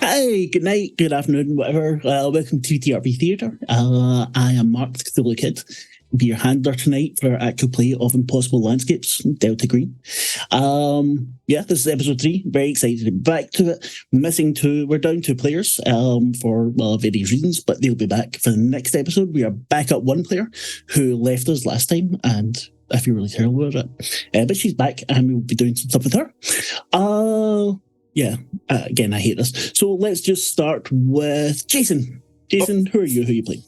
Hi, good night, good afternoon, whatever. Welcome to TTRP Theatre. I am Mark, the Cthulhu Kid. Be your handler tonight for our actual play of Impossible Landscapes, Delta Green. This is episode 3. Very excited to be back to it. Missing 2. We're down 2 players for various reasons, but they'll be back for the next episode. We are back at 1 player who left us last time, and I feel really terrible about it. But she's back, and we'll be doing some stuff with her. Again, I hate this. So let's just start with Jason. Jason, who are you? Who are you playing?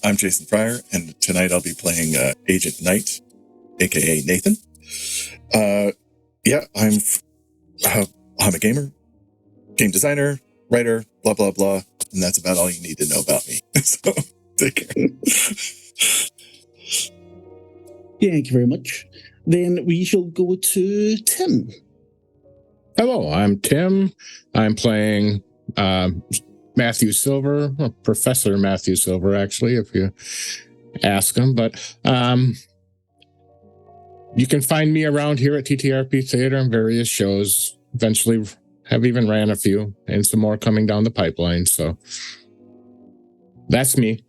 I'm Jason Pryor, and tonight I'll be playing Agent Knight, aka Nathan. I'm a gamer, game designer, writer, blah blah blah, and that's about all you need to know about me. So take care. Thank you very much. Then we shall go to Tim. Hello, I'm Tim. I'm playing Matthew Silver, or Professor Matthew Silver, actually, if you ask him. But you can find me around here at TTRP Theater and various shows. Eventually have even ran a few, and some more coming down the pipeline. So that's me.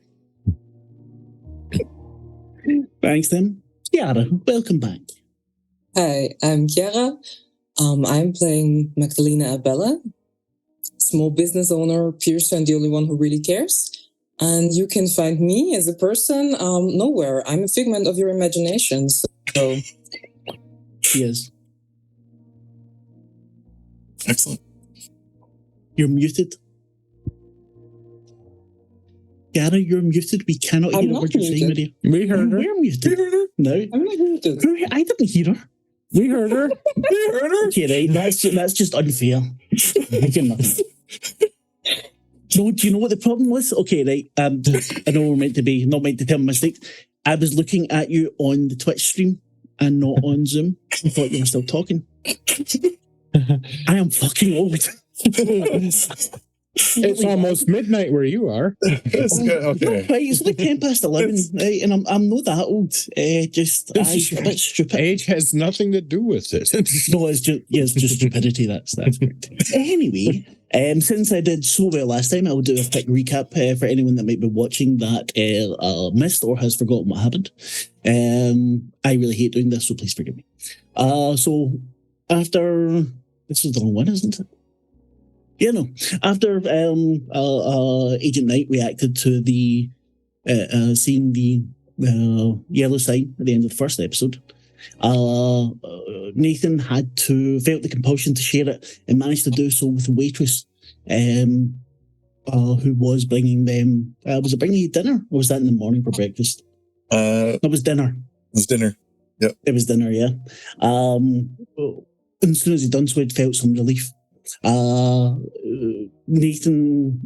Thanks, Tim. Chiara, welcome back. Hi, I'm Chiara. I'm playing Magdalena Abella, small business owner, piercer, and the only one who really cares. And you can find me as a person nowhere. I'm a figment of your imagination. So, yes. Excellent. You're muted. Chiara, you're muted. We cannot hear what you're saying, Maria. We heard her. We're muted. No. I'm not muted. I didn't hear her. We heard her. We heard her. Okay, right. That's just unfair. We can nothing. No, do you know what the problem was? Okay, right. I know we're not meant to tell mistakes. I was looking at you on the Twitch stream and not on Zoom. I thought you were still talking. I am fucking old. It's almost midnight where you are. Okay. Right, it's like 11, right? And I'm not that old. Just a bit stupid. Age has nothing to do with it. No, it's just stupidity. That's correct. Anyway, since I did so well last time, I'll do a quick recap for anyone that might be watching that missed or has forgotten what happened. I really hate doing this, so please forgive me. So after this is the long one, isn't it? Yeah, no. After Agent Knight reacted to the seeing the yellow sign at the end of the first episode, Nathan felt the compulsion to share it and managed to do so with the waitress who was bringing them. Was it bringing you dinner, or was that in the morning for breakfast? It was dinner. It was dinner. Yep. It was dinner, yeah. And as soon as he'd done so, he'd felt some relief. Nathan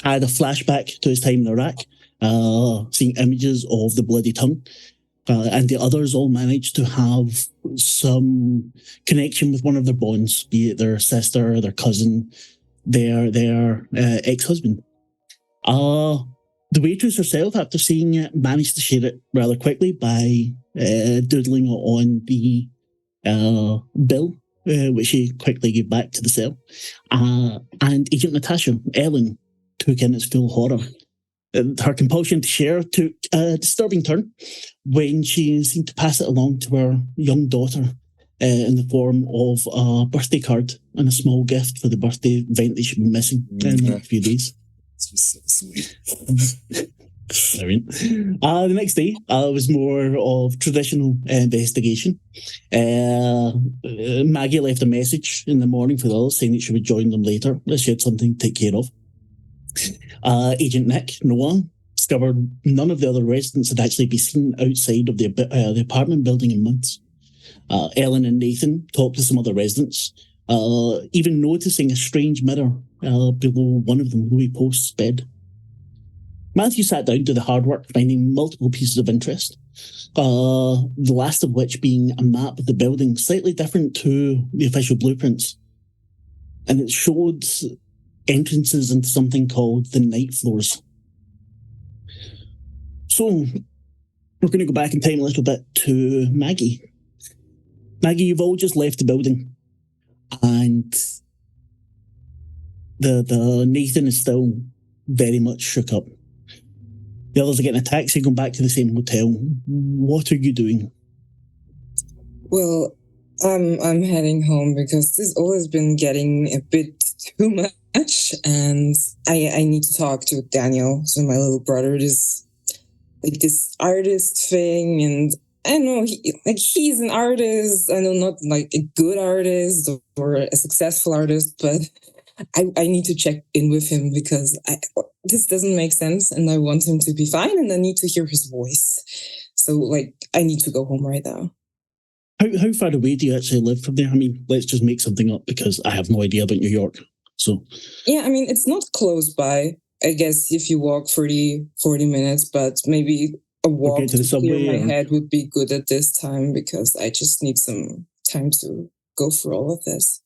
had a flashback to his time in Iraq, seeing images of the bloody tongue, and the others all managed to have some connection with one of their bonds, be it their sister, their cousin, their ex-husband. The waitress herself, after seeing it, managed to share it rather quickly by doodling on the bill, which she quickly gave back to the cell. And Agent Natasha, Ellen, took in its full horror. Her compulsion to share took a disturbing turn when she seemed to pass it along to her young daughter in the form of a birthday card and a small gift for the birthday event that she'd been missing in the next few days. It's just so sweet. The next day was more of traditional investigation. Maggie left a message in the morning for the others saying that she would join them later. She had something to take care of. Agent Nick, Noah, discovered none of the other residents had actually been seen outside of the apartment building in months. Ellen and Nathan talked to some other residents, even noticing a strange mirror below one of them, Louis Post's bed. Matthew sat down to the hard work, finding multiple pieces of interest, the last of which being a map of the building, slightly different to the official blueprints. And it showed entrances into something called the night floors. So, we're going to go back in time a little bit to Maggie. Maggie, you've all just left the building. And the Nathan is still very much shook up. The others are getting a taxi, going back to the same hotel. What are you doing? Well, I'm heading home because this all has been getting a bit too much, and I need to talk to Daniel, so my little brother. This artist thing, and I don't know, he's an artist. I know, not like a good artist or a successful artist, but I need to check in with him because this doesn't make sense, and I want him to be fine, and I need to hear his voice. So, I need to go home right now. How far away do you actually live from there? I mean, let's just make something up because I have no idea about New York. So yeah, I mean, it's not close by. I guess if you walk 40 minutes, but maybe a walk to the subway, clear my head would be good at this time because I just need some time to go through all of this.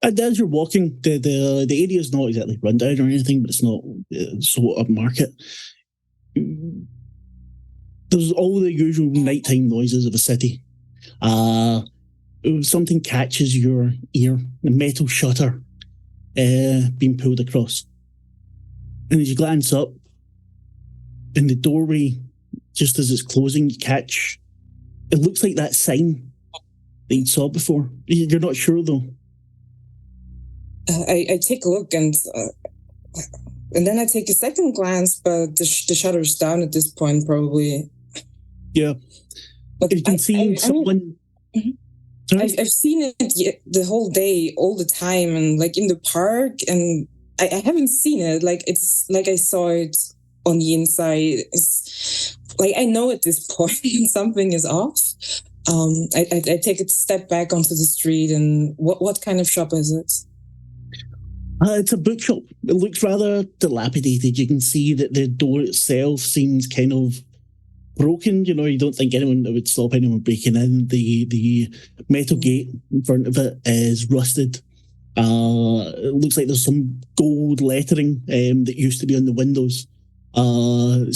And as you're walking, the area is not exactly run down or anything, but it's not so upmarket. There's all the usual nighttime noises of a city. Something catches your ear, the metal shutter being pulled across. And as you glance up, in the doorway, just as it's closing, you catch, it looks like that sign that you saw before. You're not sure, though. I take a look, and then I take a second glance, but the shutter's down at this point, probably. Yeah. But you can see someone... I've seen it the whole day, all the time, and in the park, and I haven't seen it. It's like I saw it on the inside. It's I know at this point something is off. I take a step back onto the street, and what kind of shop is it? It's a bookshop. It looks rather dilapidated. You can see that the door itself seems kind of broken. You don't think anyone would stop anyone breaking in. The metal gate in front of it is rusted. It looks like there's some gold lettering that used to be on the windows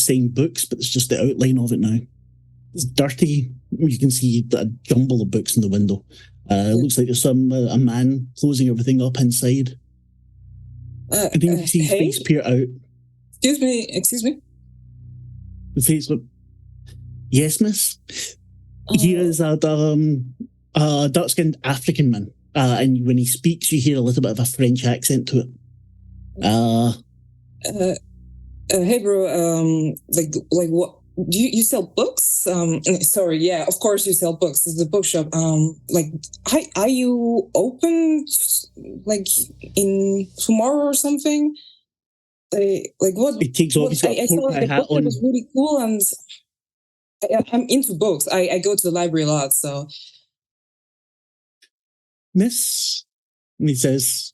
saying books, but it's just the outline of it now. It's dirty. You can see a jumble of books in the window. It looks like there's a man closing everything up inside. And then you see his face peer out. Excuse me? The face look. Yes, miss. He is a dark-skinned African man. And when he speaks, you hear a little bit of a French accent to it. Hey, bro. What? Do you sell books? Sorry, yeah, of course you sell books. It's a bookshop. Are you open, in tomorrow or something? What? It takes off. I saw the book that was really cool, and I'm into books. I go to the library a lot, so. Miss, and he says,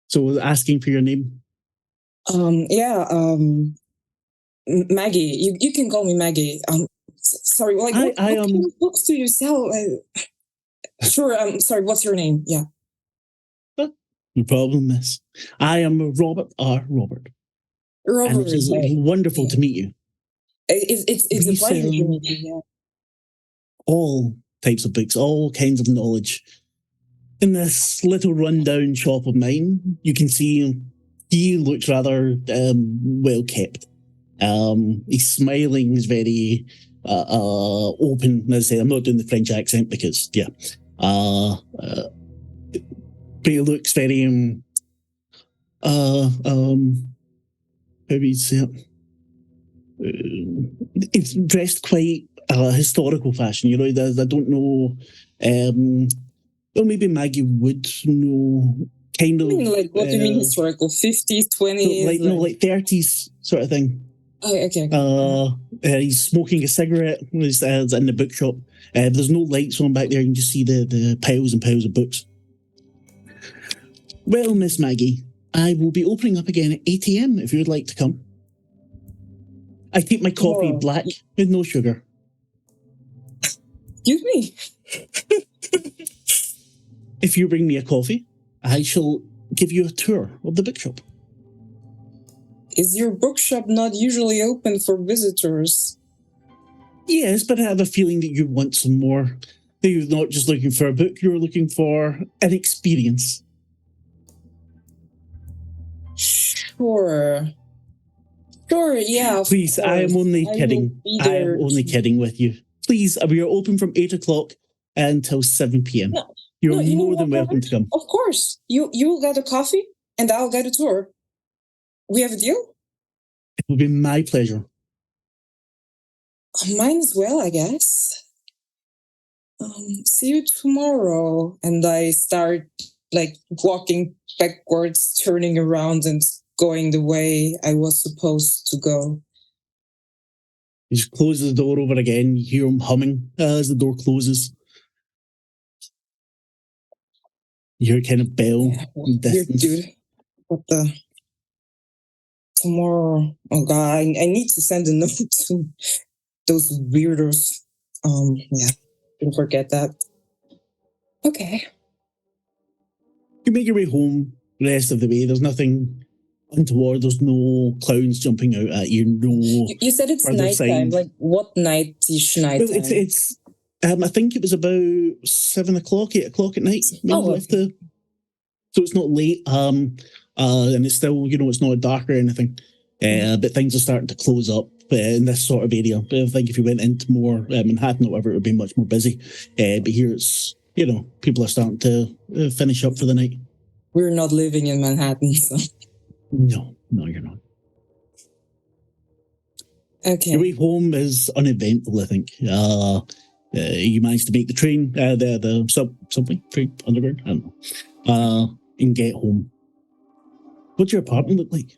so asking for your name. Maggie. You can call me Maggie. Sorry, what kind of books do you sell? Sure. Sorry. What's your name? Yeah. No problem, miss. I am Robert R. Robert. And it is wonderful to meet you. It's a pleasure to meet you. Yeah. All types of books, all kinds of knowledge. In this little rundown shop of mine, you can see he looks rather well kept. He's smiling, he's very open. As I say, I'm not doing the French accent because, yeah. But he looks very, how do you say it? It's dressed quite historical fashion, I don't know. Well, maybe Maggie would know, kind of. What do you mean historical? 50s, 20s? Like 30s sort of thing. Oh, okay. He's smoking a cigarette in the bookshop. There's no lights on back there. You can just see the piles and piles of books. Well, Miss Maggie, I will be opening up again at 8 a.m. if you would like to come. I keep my coffee black with no sugar. Excuse me? If you bring me a coffee, I shall give you a tour of the bookshop. Is your bookshop not usually open for visitors? Yes, but I have a feeling that you want some more. That you're not just looking for a book, you're looking for an experience. Sure. Sure, yeah. Please, I am only kidding. I am only kidding with you. Please, we are open from 8 o'clock until 7 p.m. No, You're you know more than what, welcome Robert? to come. Of course. You'll get a coffee and I'll get a tour. We have a deal? It will be my pleasure. Mine as well, I guess. See you tomorrow. And I start like walking backwards, turning around and going the way I was supposed to go. He just closes the door over again. You hear him humming as the door closes. You hear a kind of bell in the Weird distance. dude. What the? Tomorrow. Oh God, I need to send a note to those weirdos. Yeah, don't forget that. Okay. You make your way home the rest of the way. There's nothing untoward. There's no clowns jumping out at you. No. You said it's further nighttime. signs. Like what night-ish nighttime? Well, it's. I think it was about 7 o'clock, 8 o'clock at night. Oh, So it's not late. And it's still, it's not dark or anything. But things are starting to close up in this sort of area. But I think if you went into more Manhattan or whatever, it would be much more busy. But here it's, people are starting to finish up for the night. We're not living in Manhattan, so. No, you're not. Okay. Your way home is uneventful, I think. You managed to make the train, the subway, train, underground, I don't know, and get home. What's your apartment look like?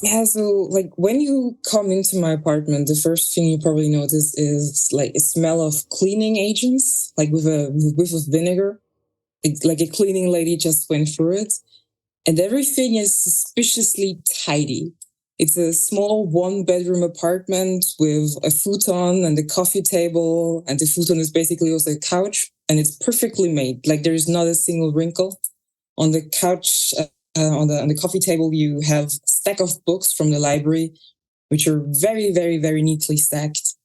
Yeah, so like when you come into my apartment, the first thing you probably notice is like a smell of cleaning agents, like with a whiff of vinegar. Like a cleaning lady just went through it. And everything is suspiciously tidy. It's a small one-bedroom apartment with a futon and a coffee table. And the futon is basically also a couch. And it's perfectly made. Like there's not a single wrinkle. On the couch, on the coffee table, you have a stack of books from the library, which are very, very, very neatly stacked.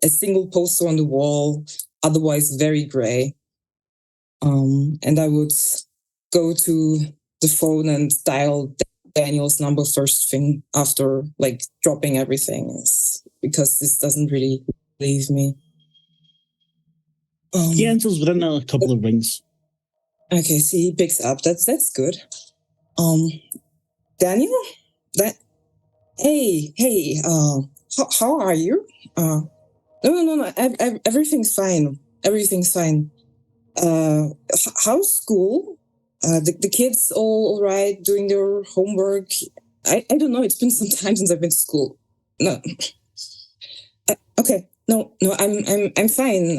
A single poster on the wall, otherwise very gray. And I would go to the phone and dial Daniel's number first thing after like dropping everything, because this doesn't really leave me. He answers within a couple of rings. Okay, see, he picks up. That's good. Daniel, hey, how are you? No, everything's fine. Everything's fine. How's school? The kids all right, doing their homework? I don't know. It's been some time since I've been to school. No. Okay. No. I'm fine.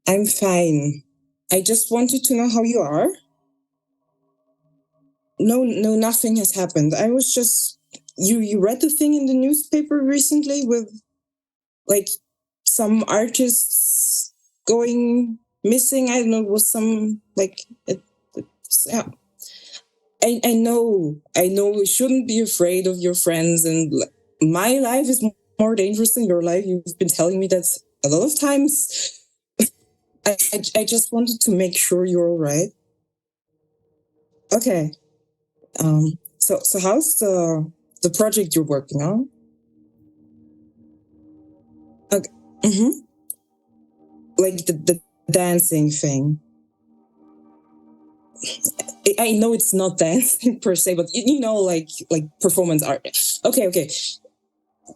I'm fine. I just wanted to know how you are. No, nothing has happened. I was just you read the thing in the newspaper recently with like some artists going missing. I don't know, it was some like yeah. I know you shouldn't be afraid of your friends, and my life is more dangerous than your life. You've been telling me that a lot of times. I just wanted to make sure you're all right. Okay. So how's the project you're working on? Okay. Like the dancing thing. I know it's not dancing per se, but like performance art. Okay.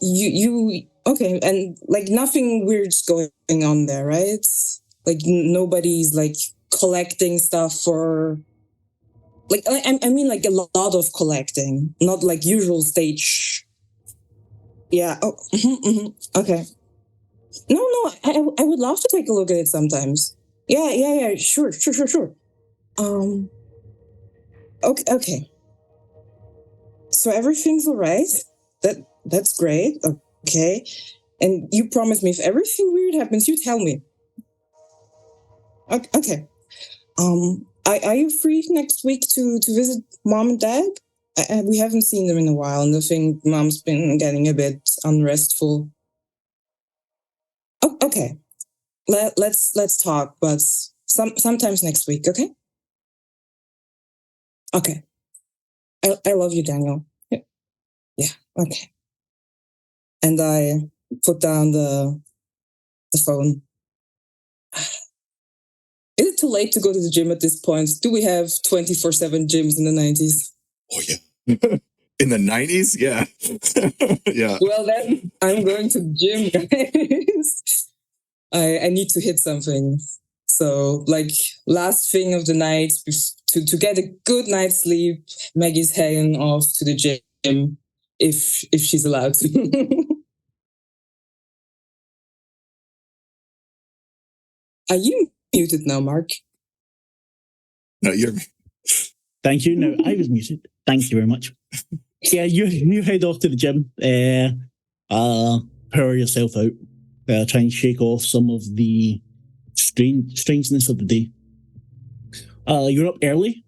You okay, and like nothing weird's going on there, right? Like nobody's like collecting stuff for like I mean like a lot of collecting, not like usual stage. Yeah. Oh. Okay. No. I would love to take a look at it sometimes. Yeah. Sure. Okay. So everything's all right. That's great. Okay. And you promised me if everything weird happens, you tell me. Okay. Are you free next week to visit Mom and Dad? We haven't seen them in a while, and I think Mom's been getting a bit unrestful. Oh, okay. Let's talk, but sometimes next week, okay? Okay. I love you, Daniel. Yeah. Okay. And I put down the phone. Is it too late to go to the gym at this point? Do we have 24/7 gyms in the 90s? Oh, yeah. In the 90s? Yeah. Yeah. Well, then I'm going to the gym, guys. I need to hit something. So, like, last thing of the night, to get a good night's sleep, Maggie's heading off to the gym if she's allowed to. Are you muted now, Mark? No, you're. Thank you. No, I was muted. Thank you very much. Yeah, you head off to the gym. Power yourself out. Try and shake off some of the strangeness of the day. You're up early.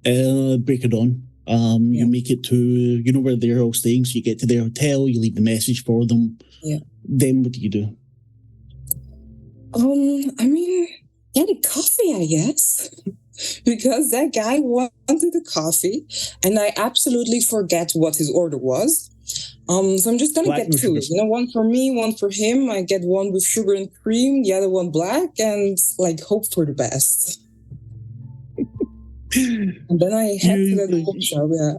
Break of dawn. You make it to where they're all staying. So you get to their hotel. You leave the message for them. Yeah. Then what do you do? I mean, get a coffee, I guess. Because that guy wanted a coffee, and I absolutely forget what his order was. So I'm just gonna get two. One for me, one for him. I get one with sugar and cream, the other one black, and hope for the best. And then I head to the coffee shop. Yeah.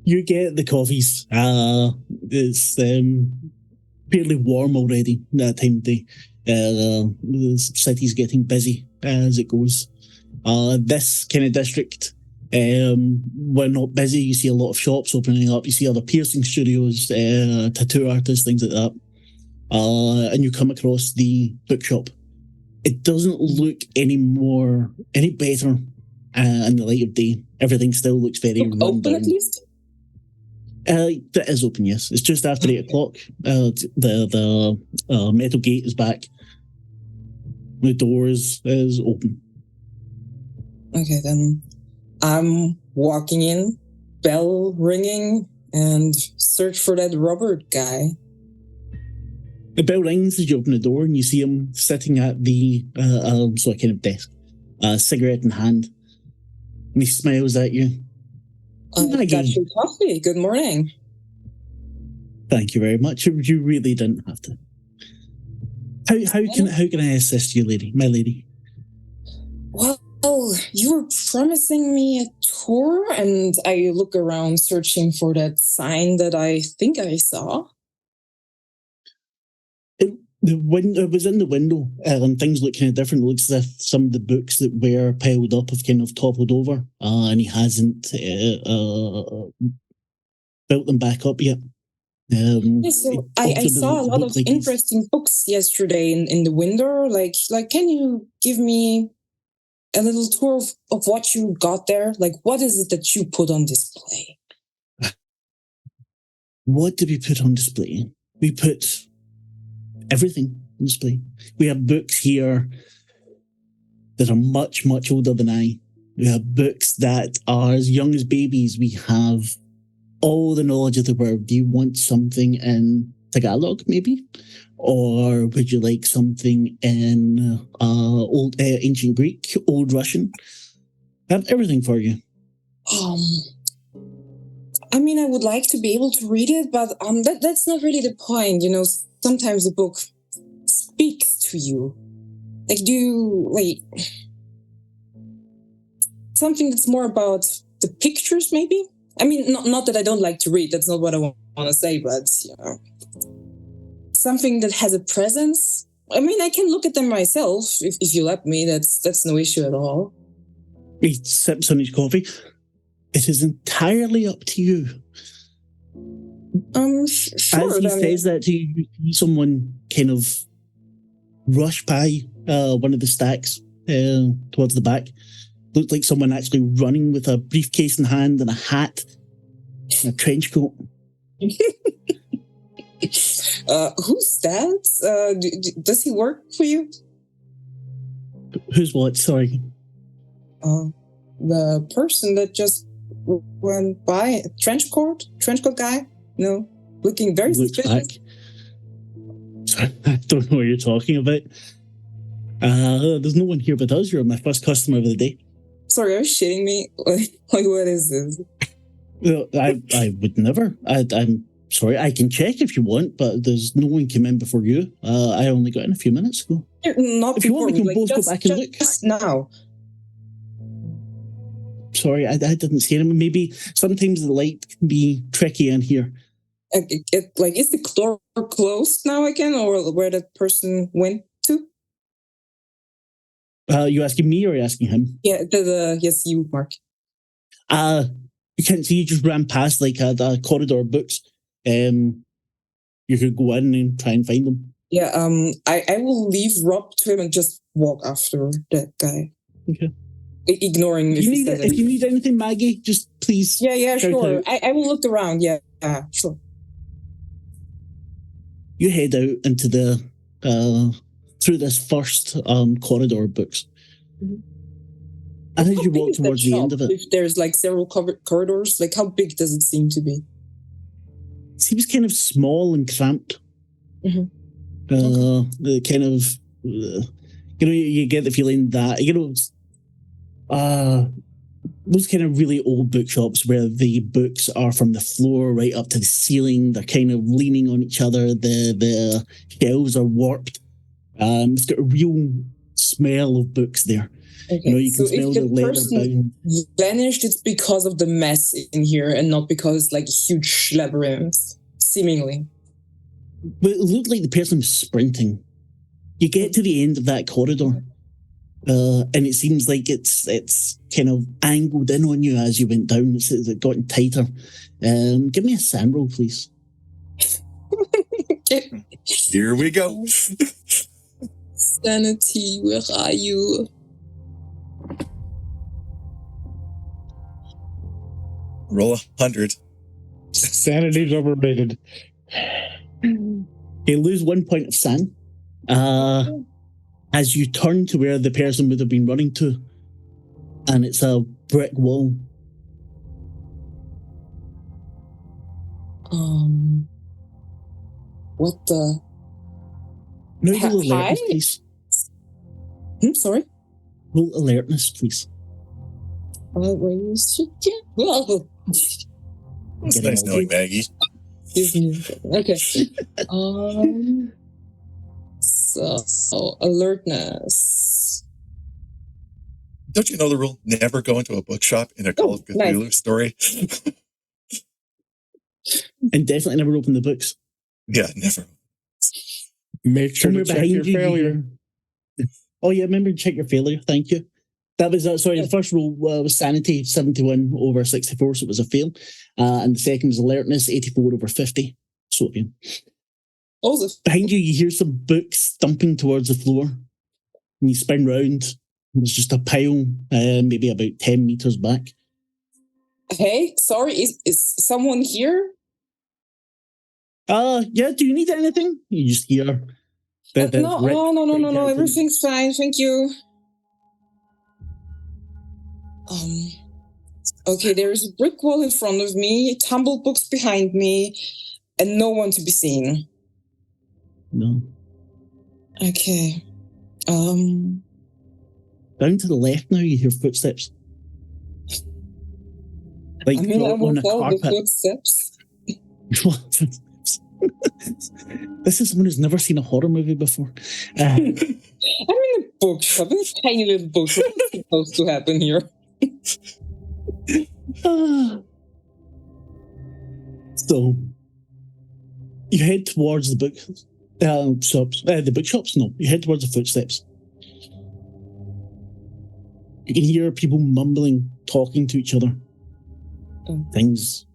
You get the coffees. It's fairly warm already that time of day. The city's getting busy as it goes. This kind of district, we're not busy. You see a lot of shops opening up. You see other piercing studios, tattoo artists, things like that. And you come across the bookshop. It doesn't look any better in the light of day. Everything still looks very open at least. That is open, yes. It's just after 8 o'clock. The metal gate is back. The door is open. Okay, then I'm walking in, bell ringing, and search for that Robert guy. The bell rings as you open the door, and you see him sitting at the kind of desk, cigarette in hand. And he smiles at you. I got your coffee. Good morning. Thank you very much. You really didn't have to. How can I assist you, my lady? Well, you were promising me a tour, and I look around searching for that sign that I think I saw. It was in the window, and things look kind of different. It looks as if some of the books that were piled up have kind of toppled over, and he hasn't built them back up yet. So I saw a lot of interesting books yesterday in the window. Like, can you give me a little tour of what you got there? Like, what is it that you put on display? What did we put on display? We put everything on display. We have books here that are much, much older than I. We have books that are as young as babies. We have all the knowledge of the world. Do you want something in Tagalog, maybe? Or would you like something in old ancient Greek, old Russian? I have everything for you. I mean, I would like to be able to read it, but that's not really the point. Sometimes a book speaks to you. Something that's more about the pictures, maybe? I mean, not that I don't like to read. That's not what I want to say, but something that has a presence. I mean, I can look at them myself if you let me. That's no issue at all. He sips on his coffee. It is entirely up to you. Sure. As he says that to you, see someone kind of rush by one of the stacks towards the back. Looked like someone actually running with a briefcase in hand and a hat and a trench coat. Who's that? Does he work for you? Who's what? Sorry. The person that just went by. Trench coat guy? No, looking very suspicious. Sorry, I don't know what you're talking about. There's no one here but us. You're my first customer of the day. sorry, are you shitting me? Like, what is this? Well, I would never. I'm sorry. I can check if you want, but there's no one came in before you. I only got in a few minutes ago. Not If you want, we can like, both go back and look. Just now. Sorry, I didn't see him. Maybe sometimes the light can be tricky in here. Like, is the door closed now again, or where the person went to? You asking me or you asking him? Yeah, yes, you, Mark. You can't see. You just ran past like the corridor of books. You could go in and try and find them. Yeah. I will leave Rob to him and just walk after that guy. Okay. Ignoring if you need anything, Maggie, just please. Yeah, sure. I will look around. Yeah, sure. You head out into the through this first corridor of books. Mm-hmm. And as you walk towards the end of it, if there's like several corridors, like how big does it seem to be? It seems kind of small and cramped. Mm-hmm. The kind of you get the feeling that those kind of really old bookshops where the books are from the floor right up to the ceiling. They're kind of leaning on each other. The shelves are warped. It's got a real smell of books there. Okay. You can smell the leather bound. Vanished, it's because of the mess in here and not because it's like a huge labyrinth, seemingly. But it looked like the person was sprinting. You get to the end of that corridor, and it seems like it's kind of angled in on you as you went down. It's gotten tighter. Give me a sand roll, please. Here we go. Sanity, where are you? Roll 100. Sanity's overrated. You lose 1 point of sand. As you turn to where the person would have been running to, and it's a brick wall. What the? No, roll alertness, please. Sorry? Roll alertness, please. Where is it? Well, It's nice knowing Maggie. okay. So alertness. Don't you know the rule? Never go into a bookshop in a Call of Cthulhu story. And definitely never open the books. Yeah, never. Make sure to check your failure. Oh yeah, remember to check your failure. Thank you. That was the first roll was sanity 71 over 64, so it was a fail, and the second was alertness 84 over 50. So yeah. Also, behind you, you hear some books thumping towards the floor, and you spin round. There's just a pile, maybe about 10 meters back. Hey, sorry, is someone here? Yeah. Do you need anything? You just hear. No. Everything's fine. Thank you. Okay, there is a brick wall in front of me, tumbled books behind me, and no one to be seen. No. Okay. Down to the left now, you hear footsteps. Like I will on a follow carpet. the footsteps. This is someone who's never seen a horror movie before. I'm in a bookshop, in a tiny little bookshop. What's supposed to happen here? So you head towards the bookshops. The bookshops? No, you head towards the footsteps. You can hear people mumbling, talking to each other. Things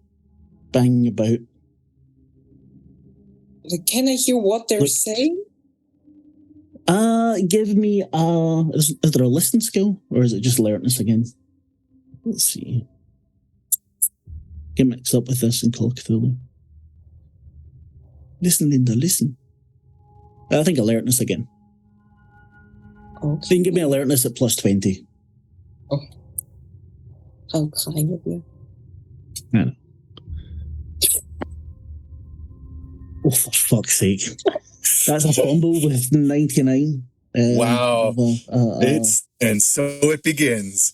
banging about. Can I hear what they're saying? Give me is there a listen skill or is it just alertness again? Let's see. Get mixed up with this in Call of Cthulhu. Listen, Linda, listen. I think alertness again. Okay. So you can give me alertness at plus 20. Oh. How kind of you. Yeah. Oh, for fuck's sake. That's a fumble with 99. Wow. It's And so it begins.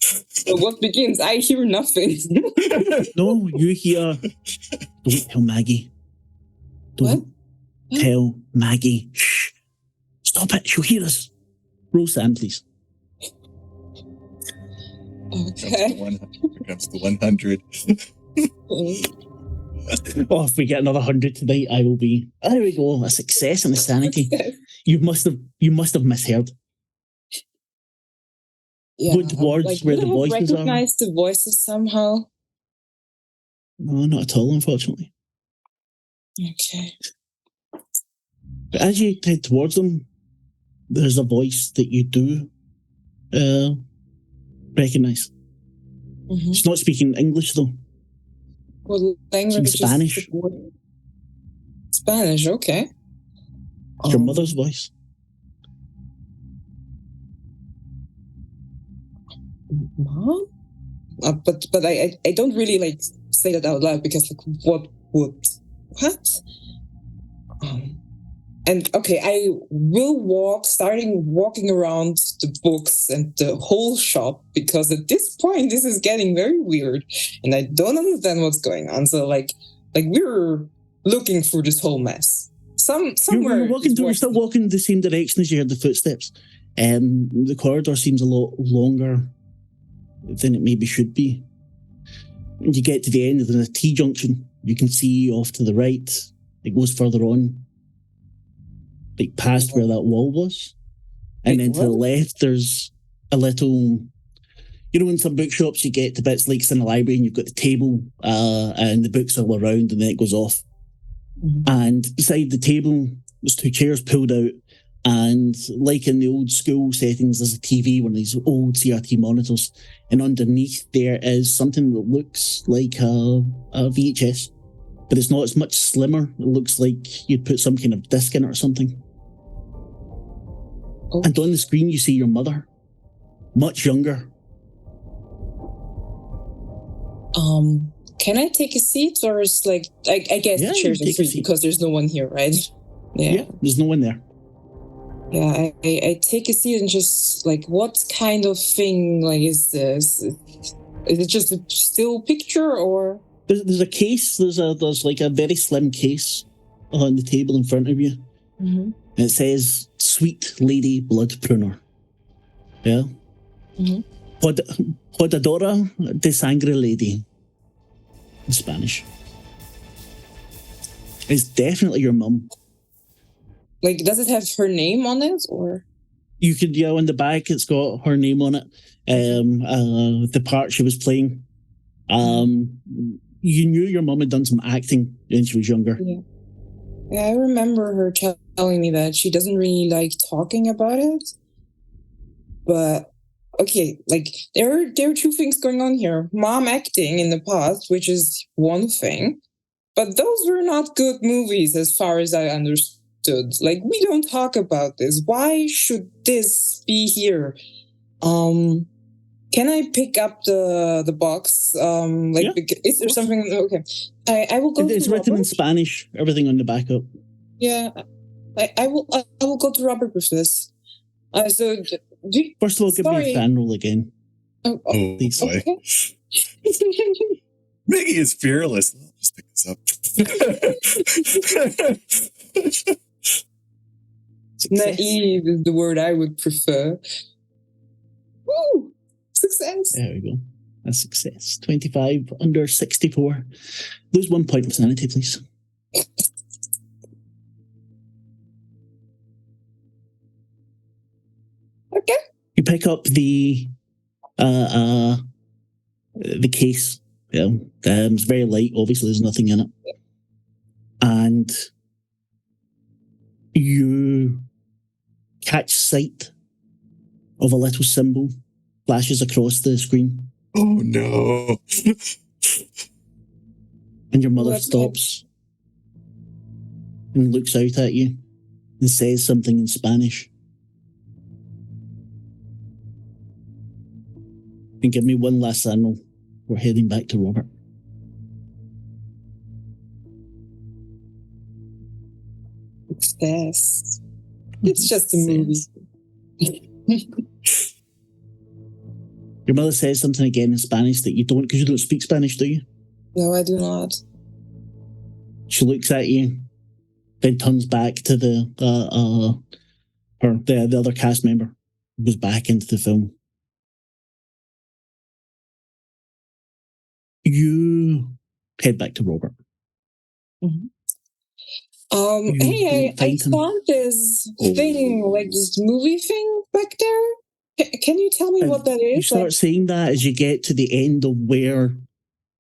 So what begins? I hear nothing. no, you hear. Don't tell Maggie. Don't tell Maggie. Shh. Stop it. She'll hear us. Roll Sam, please. Okay. Here comes the 100. Oh, if we get another 100 tonight, I will be. There we go. A success in the sanity. You must have misheard. Yeah, Good words like, where the would I have voices are. recognized the voices somehow? No, not at all, unfortunately. Okay. But as you head towards them, there's a voice that you do recognize. Mm-hmm. She's not speaking English, though. What language? She's Spanish. Spanish, okay. It's your mother's voice. Mom? But I don't really like say that out loud because like what? And okay, I will starting walking around the books and the whole shop because at this point this is getting very weird and I don't understand what's going on. So like we're looking through this whole mess. Somewhere you're still walking the same direction as you heard the footsteps. The corridor seems a lot longer than it maybe should be. When you get to the end, there's a T-junction. You can see off to the right. It goes further on, like past where that wall was. And then to the left, there's a little... You know, in some bookshops, you get to bits like in a library and you've got the table and the books all around and then it goes off. Mm-hmm. And beside the table, there's two chairs pulled out. And like in the old school settings, there's a TV, one of these old CRT monitors. And underneath there is something that looks like a VHS. But it's not, it's much slimmer. It looks like you'd put some kind of disc in it or something. Okay. And on the screen, you see your mother. Much younger. Can I take a seat? Or is like, I guess the chairs are free because there's no one here, right? Yeah, there's no one there. Yeah, I take a seat and just like, what kind of thing like is this? Is it just a still picture or? There's a case. There's like a very slim case on the table in front of you. Mm-hmm. And it says "Sweet Lady Blood Pruner." Yeah. Mm-hmm. Podadora de Sangre Lady in Spanish. It's definitely your mum. Like, does it have her name on it, or? You could, on the back, it's got her name on it. The part she was playing. You knew your mum had done some acting when she was younger. Yeah, I remember her telling me that she doesn't really like talking about it. But okay, like there are two things going on here. Mom acting in the past, which is one thing, but those were not good movies as far as I understood. Like, we don't talk about this. Why should this be here? Can I pick up the box? Is there something? Okay, I will go. It's written in Spanish. Everything on the back up. Yeah, I will go to Robert with this. So first of all, give me a fan roll again. Oh, please. Okay. Maggie is fearless. I'll just pick this up. Naive is the word I would prefer. Woo! Success. There we go. A success. 25 under 64. Lose 1 point of sanity, please. Okay. You pick up the case. Yeah. It's very light. Obviously, there's nothing in it. And you catch sight of a little symbol flashes across the screen. Oh no. And your mother stops and looks out at you and says something in Spanish. And give me one last signal. We're heading back to Robert. Success. It's just a movie. Your mother says something again in Spanish that you don't, because you don't speak Spanish, do you? No, I do not. She looks at you, then turns back to the other cast member, goes back into the film. You head back to Robert. Mm-hmm. You Hey, don't I find him. found this thing, like this movie thing back there. Can you tell me what that is? You start saying that as you get to the end of where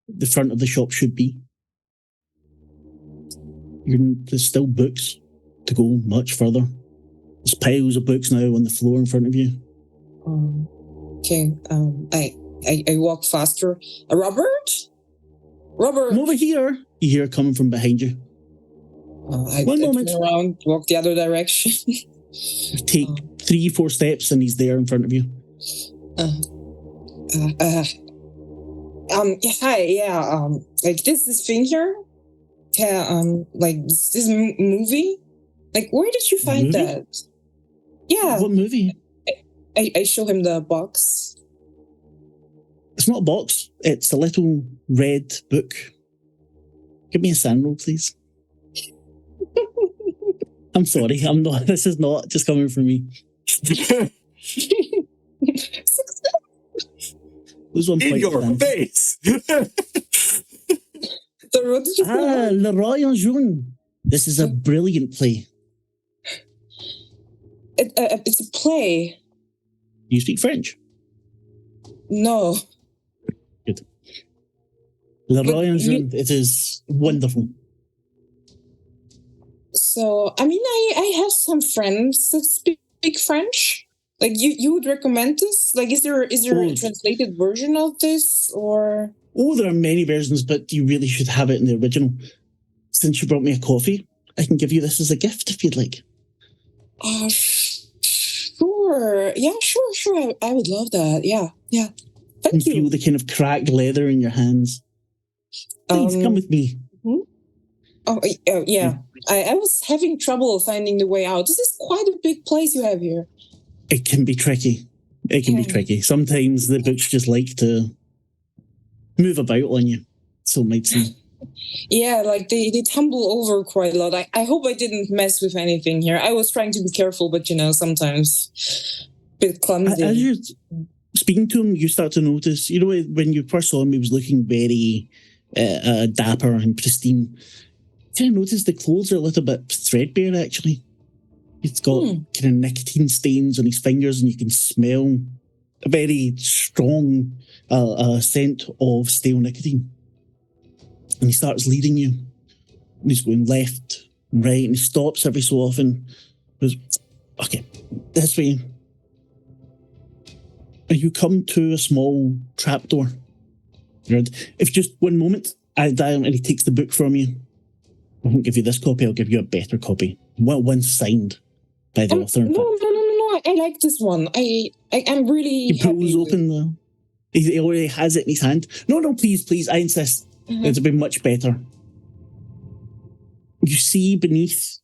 the front of the shop should be. There's still books to go much further. There's piles of books now on the floor in front of you. Okay. I walk faster. Robert? I'm over here. You hear it coming from behind you. I One moment. turn around, walk the other direction. You take 3-4 steps and he's there in front of you. Hi, yeah, like this thing here, like this movie, like where did you find Movie? that? Yeah. What movie? I show him the box. It's not a box. It's a little red book. Give me a sand roll, please. I'm sorry. I'm not. This is not just coming from me. Lose 1 In point. your Dan. face. Leroy and June. This is a brilliant play. It's a play. You speak French? No. Good. Leroy and June. It is wonderful. So, I mean, I have some friends that speak French. Like, you would recommend this? Like, is there a translated version of this, or? Oh, there are many versions, but you really should have it in the original. Since you brought me a coffee, I can give you this as a gift if you'd like. Sure. Yeah, sure. I would love that. Yeah. Thank you. Feel the kind of cracked leather in your hands. Please come with me. Oh, yeah. I was having trouble finding the way out. This is quite a big place you have here. It can be tricky. Be tricky. Sometimes the books just like to move about on you. So it might seem. Yeah, like they tumble over quite a lot. I hope I didn't mess with anything here. I was trying to be careful, but sometimes a bit clumsy. As you're speaking to him, you start to notice, when you first saw him, he was looking very dapper and pristine. Kind of notice the clothes are a little bit threadbare, actually. He's got kind of nicotine stains on his fingers, and you can smell a very strong scent of stale nicotine. And he starts leading you. And he's going left and right, and he stops every so often. He goes, okay, this way. And you come to a small trapdoor. If just one moment, I dial and he takes the book from you. I won't give you this copy, I'll give you a better copy. One signed by the author. No, I like this one. I'm really He pulls happy open he already has it in his hand. No, please, I insist. It'll be much better. You see beneath,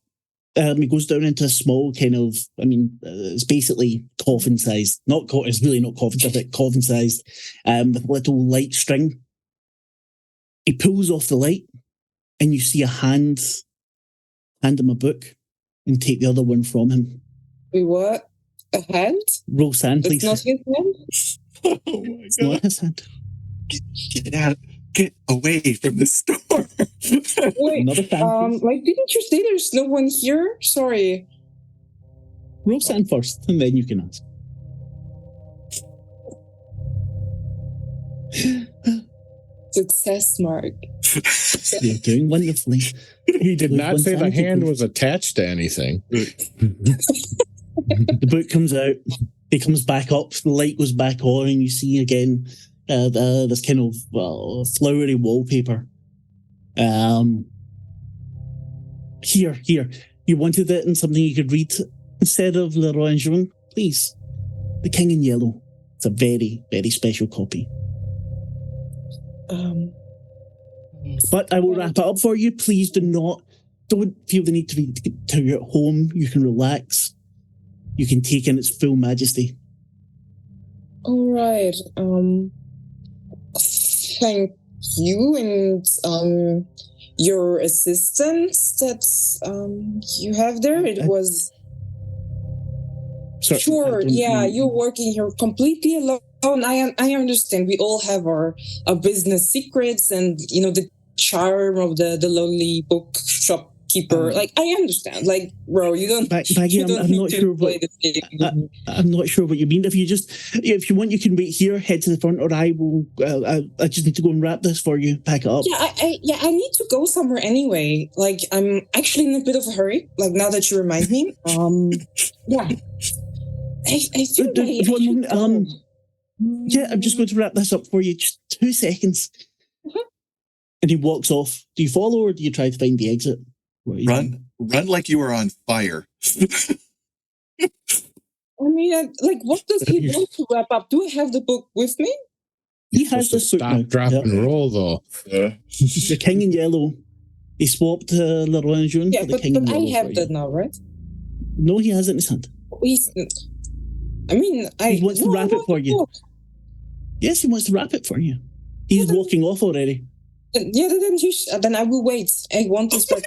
he goes down into a small kind of, it's basically coffin-sized. It's really not coffin-sized, but coffin-sized, with a little light string. He pulls off the light, and you see a hand him a book and take the other one from him. Wait, what? A hand? Roll sand, please. It's not his hand? Oh my God. It's not his hand. Get out. Get away from the store. Wait, Another sand, please. like, didn't you say there's no one here? Sorry. Roll sand first, and then you can ask. Success, Mark. You're doing wonderfully. He did not say the hand was attached to anything. The book comes out. It comes back up. The light goes back on, and you see again this kind of flowery wallpaper. Here. You wanted it in something you could read instead of Leroy and Jean? Please. The King in Yellow. It's a very, very special copy. But I will wrap it up for you. Please don't feel the need to read to you at home. You can relax. you can take in its full majesty. All right. Thank you, and your assistance that you have there. It was sure. Yeah, you're working here completely alone. I understand. We all have our business secrets, and the charm of the lonely bookshopkeeper. Like, I understand. Like, bro, you don't. Maggie, I'm not sure what. I'm not sure what you mean. If you want, you can wait here, head to the front, or I will. I just need to go and wrap this for you. Pack it up. Yeah, I need to go somewhere anyway. Like, I'm actually in a bit of a hurry. Like, now that you remind me. Yeah. I feel yeah, I'm just going to wrap this up for you. Just 2 seconds. And he walks off. Do you follow, or do you try to find the exit? Run like you are on fire. I mean, what does he want to wrap up? Do I have the book with me? He has this book now. Drop, and roll, though. Yeah. The King in Yellow. He swapped Leroy June for the King in Yellow. I have that now, right? No, he has it in his hand. He wants to wrap it for you. Book. Yes, he wants to wrap it for you. He's walking off already. Yeah, then I will wait. I want this book.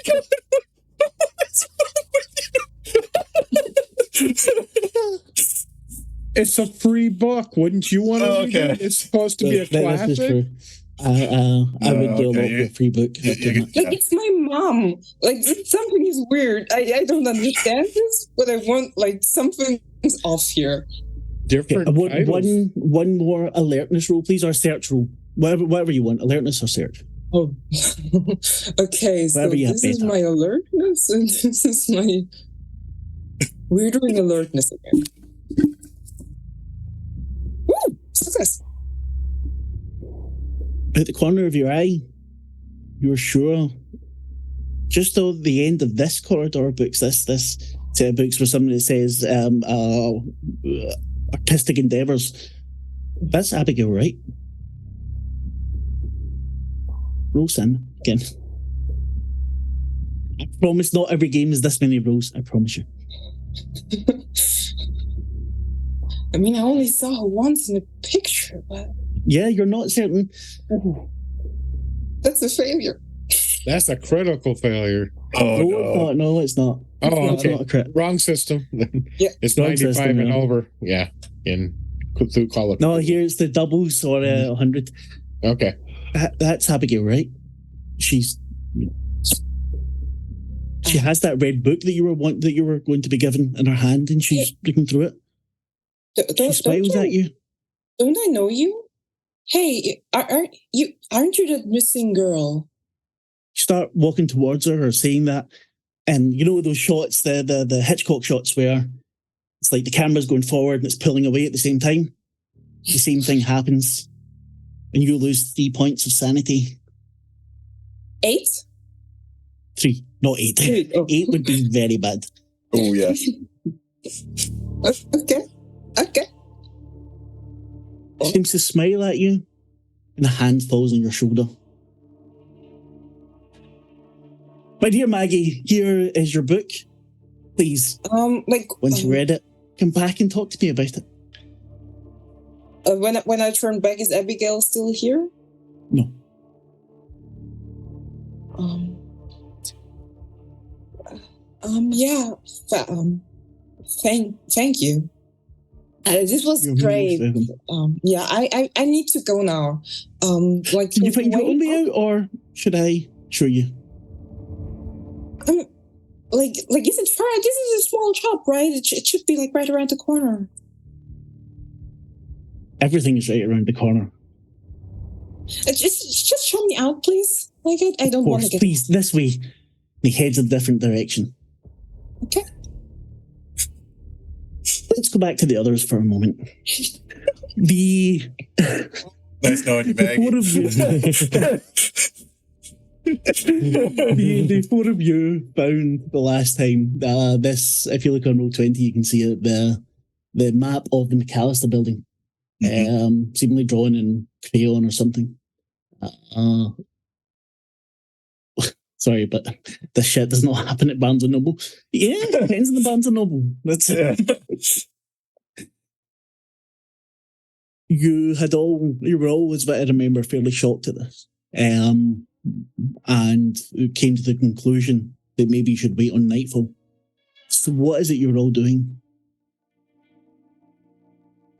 It's a free book. Wouldn't you want to read it? It's supposed to be a classic. I would do a lot with a free book. It's my mom. Like, something is weird. I don't understand this, but I want, something's off here. Different one more alertness roll, please, or search roll. Whatever you want, alertness or search. Oh, okay. So this is my alertness, and this is my weirdering alertness again. Woo! Success. At the corner of your eye, you're sure, just though the end of this corridor books, this set of books where somebody says artistic endeavors, that's Abigail, right? Roll sin again. I promise not every game is this many rolls. I promise you. I mean, I only saw her once in a picture, but... Yeah, you're not certain. That's a failure. That's a critical failure. No, it's not. Oh, it's okay. not a crit. Wrong system. Yeah. It's Wrong 95 system, and yeah. over. Yeah. In Cthulhu Kid. No, here's the doubles or 100. Okay. That's Abigail, right? She has that red book that you were going to be given in her hand, and she's looking through it. She smiles at you. Don't I know you? Hey, aren't you that missing girl? You start walking towards her or saying that, and you know those shots, the Hitchcock shots where it's like the camera's going forward and it's pulling away at the same time. The same thing happens, and you lose 3 points of sanity. 8? 3, not 8. 3. Oh. 8 would be very bad. Oh yeah. Okay. She seems to smile at you, and a hand falls on your shoulder. My dear Maggie, here is your book. Please, once you read it, come back and talk to me about it. When I turn back, is Abigail still here? No. Yeah. Thank you. This was great. Yeah, I need to go now. Can you find your own way out, or should I show you? Is it far? This is a small shop, right? It should be right around the corner. Everything is right around the corner. Just show me out, please. I don't want to get... Please, this way. He heads a different direction. Okay. Let's go back to the others for a moment. Nice knowing you, Maggie. The four of you found the last time. This, if you look on Roll20, you can see it. The map of the McAllister building, seemingly drawn in crayon or something. Sorry, but this shit does not happen at Barnes & Noble. Yeah, it depends on the Barnes & Noble. That's it. You were always, what I remember, fairly shocked at this. And came to the conclusion that maybe you should wait on nightfall. So what is it you're all doing?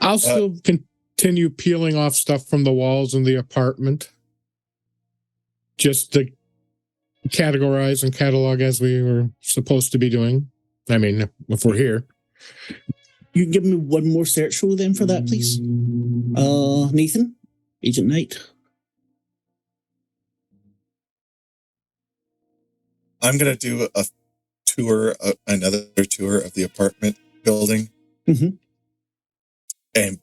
I'll still continue peeling off stuff from the walls in the apartment. Just to categorize and catalog as we were supposed to be doing. I mean, if we're here. You can give me one more search roll then for that, please. Nathan, Agent Knight. I'm going to do another tour of the apartment building. Mm-hmm. And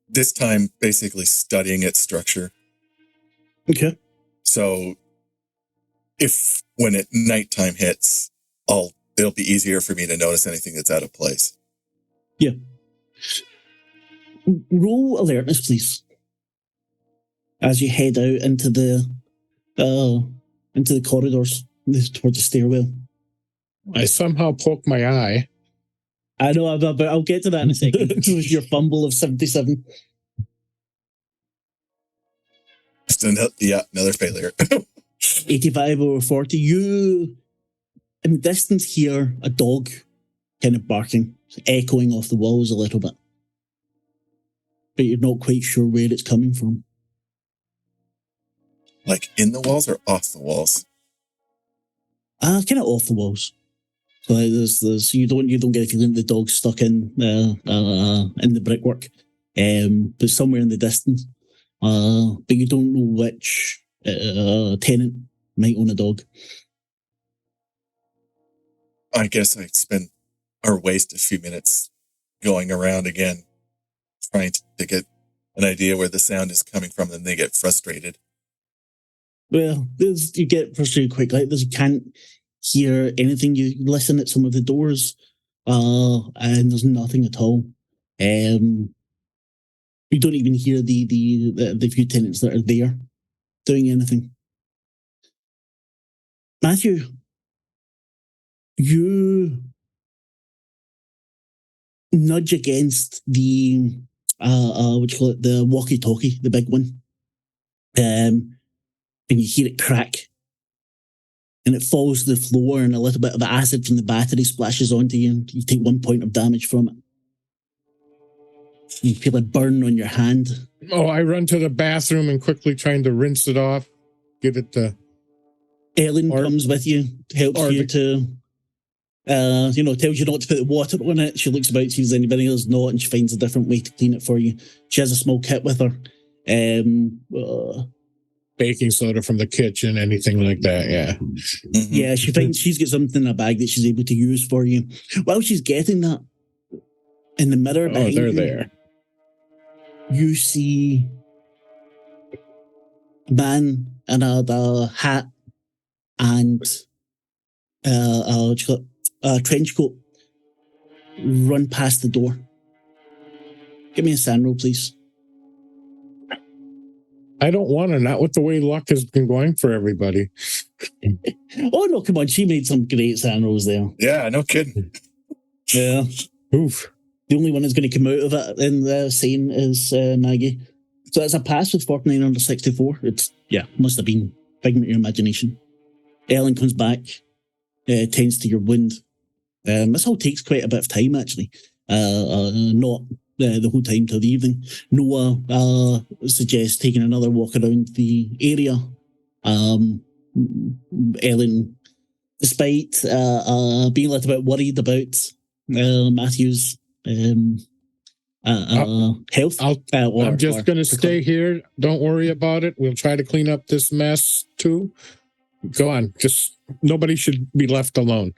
this time, basically studying its structure. Okay. So, when nighttime hits, it'll be easier for me to notice anything that's out of place. Yeah. Roll alertness, please. As you head out into the corridors towards the stairwell. I somehow poke my eye. I know, but I'll get to that in a second. It was your fumble of 77. Just another failure. 85 over 40. You, in the distance, hear a dog kind of barking, echoing off the walls a little bit. But you're not quite sure where it's coming from. Like in the walls or off the walls? Kind of off the walls. So there's you don't get a feeling the dog's stuck in the brickwork, but somewhere in the distance. But you don't know which tenant might own a dog. I guess I waste a few minutes going around again, trying to get an idea where the sound is coming from, and they get frustrated. Well, you get frustrated quickly. You can't hear anything. You listen at some of the doors, and there's nothing at all. You don't even hear the few tenants that are there doing anything. Matthew, you nudge against the what you call it, the walkie-talkie, the big one, and you hear it crack, and it falls to the floor, and a little bit of acid from the battery splashes onto you, and you take 1 point of damage from it. You feel a burn on your hand. Oh, I run to the bathroom and quickly trying to rinse it off, get it to... Ellen comes with you, helps you to, tells you not to put the water on it. She looks about, sees anybody else not, and she finds a different way to clean it for you. She has a small kit with her. Baking soda from the kitchen, anything like that, yeah. Mm-hmm. Yeah, she finds she's got something in a bag that she's able to use for you. While she's getting that, in the mirror behind they're you, there. You see a man in a hat and a trench coat run past the door. Give me a sand roll, please. I don't want to, not with the way luck has been going for everybody. Oh, no, come on. She made some great sand rolls there. Yeah, no kidding. Yeah. Oof. The only one that's going to come out of it in the same is Maggie. So it's a pass with 49 under 64. Must have been figment of your imagination. Ellen comes back, tends to your wound. This all takes quite a bit of time, actually. Not the whole time till the evening. Noah suggests taking another walk around the area. Ellen, despite being a little bit worried about Matthew's health. I'm just going to stay here. Don't worry about it. We'll try to clean up this mess too. Go on. Just nobody should be left alone.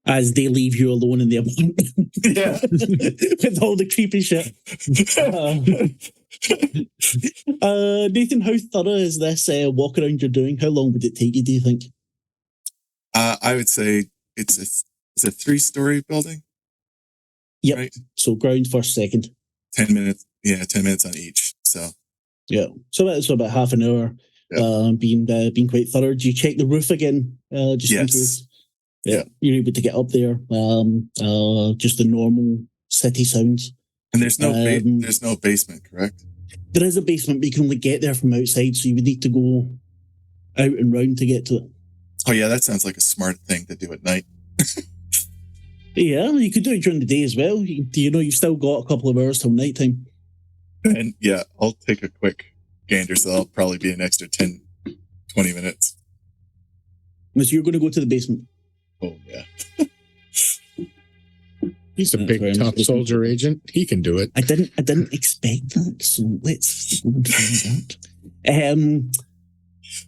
As they leave you alone in the apartment. Yeah. With all the creepy shit. Nathan, how thorough is this walk around you're doing? How long would it take you, do you think? I would say it's a 3-story building. Yep. Right? So ground first, second. 10 minutes. Yeah, 10 minutes on each. So yeah. So about half an hour. being quite thorough. Do you check the roof again, just in Yes. case? Yeah. You're able to get up there. Just the normal city sounds. And there's no basement, correct? There is a basement, but you can only get there from outside, so you would need to go out and round to get to it. Oh yeah, that sounds like a smart thing to do at night. Yeah, you could do it during the day as well. You've still got a couple of hours till nighttime. And yeah, I'll take a quick gander, so I'll probably be an extra 10, 20 minutes. So you're going to go to the basement. Oh yeah. He's a big, tough soldier agent. He can do it. I didn't expect that, so let's go and find that.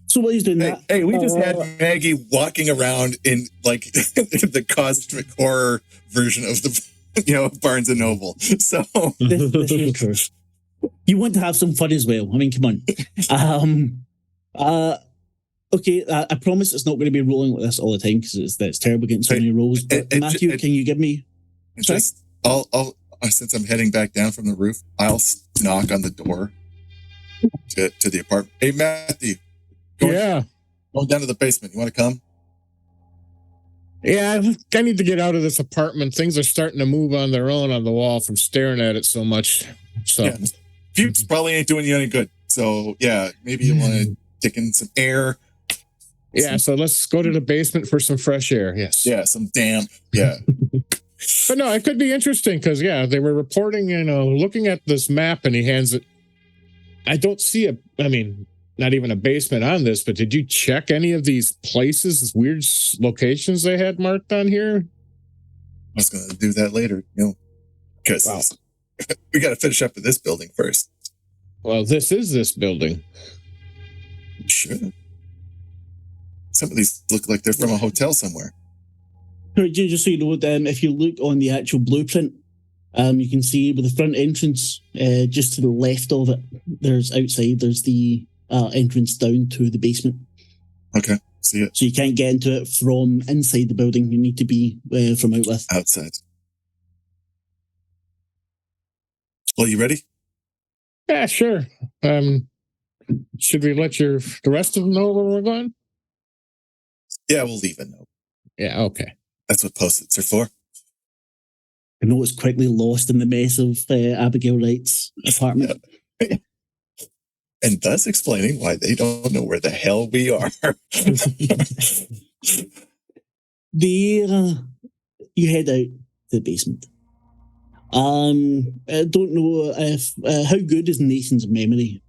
So while he's doing that, hey, we just had Maggie walking around in like the cosmic horror version of the Barnes and Noble. So this is true. You want to have some fun as well. I mean, come on. Okay, I promise it's not going to be rolling like this all the time because it's terrible getting so many rolls. But Matthew, can you give me? I'll since I'm heading back down from the roof, I'll knock on the door to the apartment. Hey, Matthew. Going down to the basement. You want to come? Yeah, I need to get out of this apartment. Things are starting to move on their own on the wall from staring at it so much. So yeah. Fumes probably ain't doing you any good. So yeah, maybe you want to take in some air. Yeah, so let's go to the basement for some fresh air. Yes. Yeah, some damp. Yeah. But no, it could be interesting because, they were reporting, looking at this map and he hands it. I don't see not even a basement on this, but did you check any of these places, these weird locations they had marked on here? I was going to do that later, because we got to finish up with this building first. Well, this is this building. Sure. Some of these look like they're from a hotel somewhere. Just so you know, if you look on the actual blueprint, you can see with the front entrance, just to the left of it, there's the entrance down to the basement. Okay, see it. So you can't get into it from inside the building. You need to be from out with. Outside. Well, you ready? Yeah, sure. Should we let the rest of them know where we're going? Yeah, we'll leave a note. Yeah, okay. That's what Post-its are for. I know it's quickly lost in the mess of Abigail Wright's apartment. Yeah. And thus explaining why they don't know where the hell we are. You head out to the basement. I don't know if how good is Nathan's memory.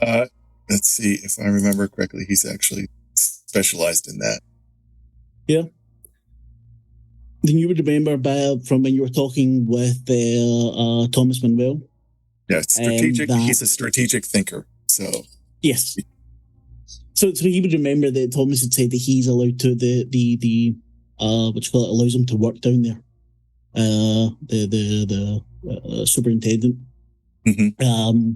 Let's see if I remember correctly. He's actually specialized in that. Yeah. Then you would remember from when you were talking with Thomas Manuel. Yeah, strategic. He's a strategic thinker. So yes. So he would remember that Thomas had said that he's allowed to the allows him to work down there. The superintendent. Mm-hmm.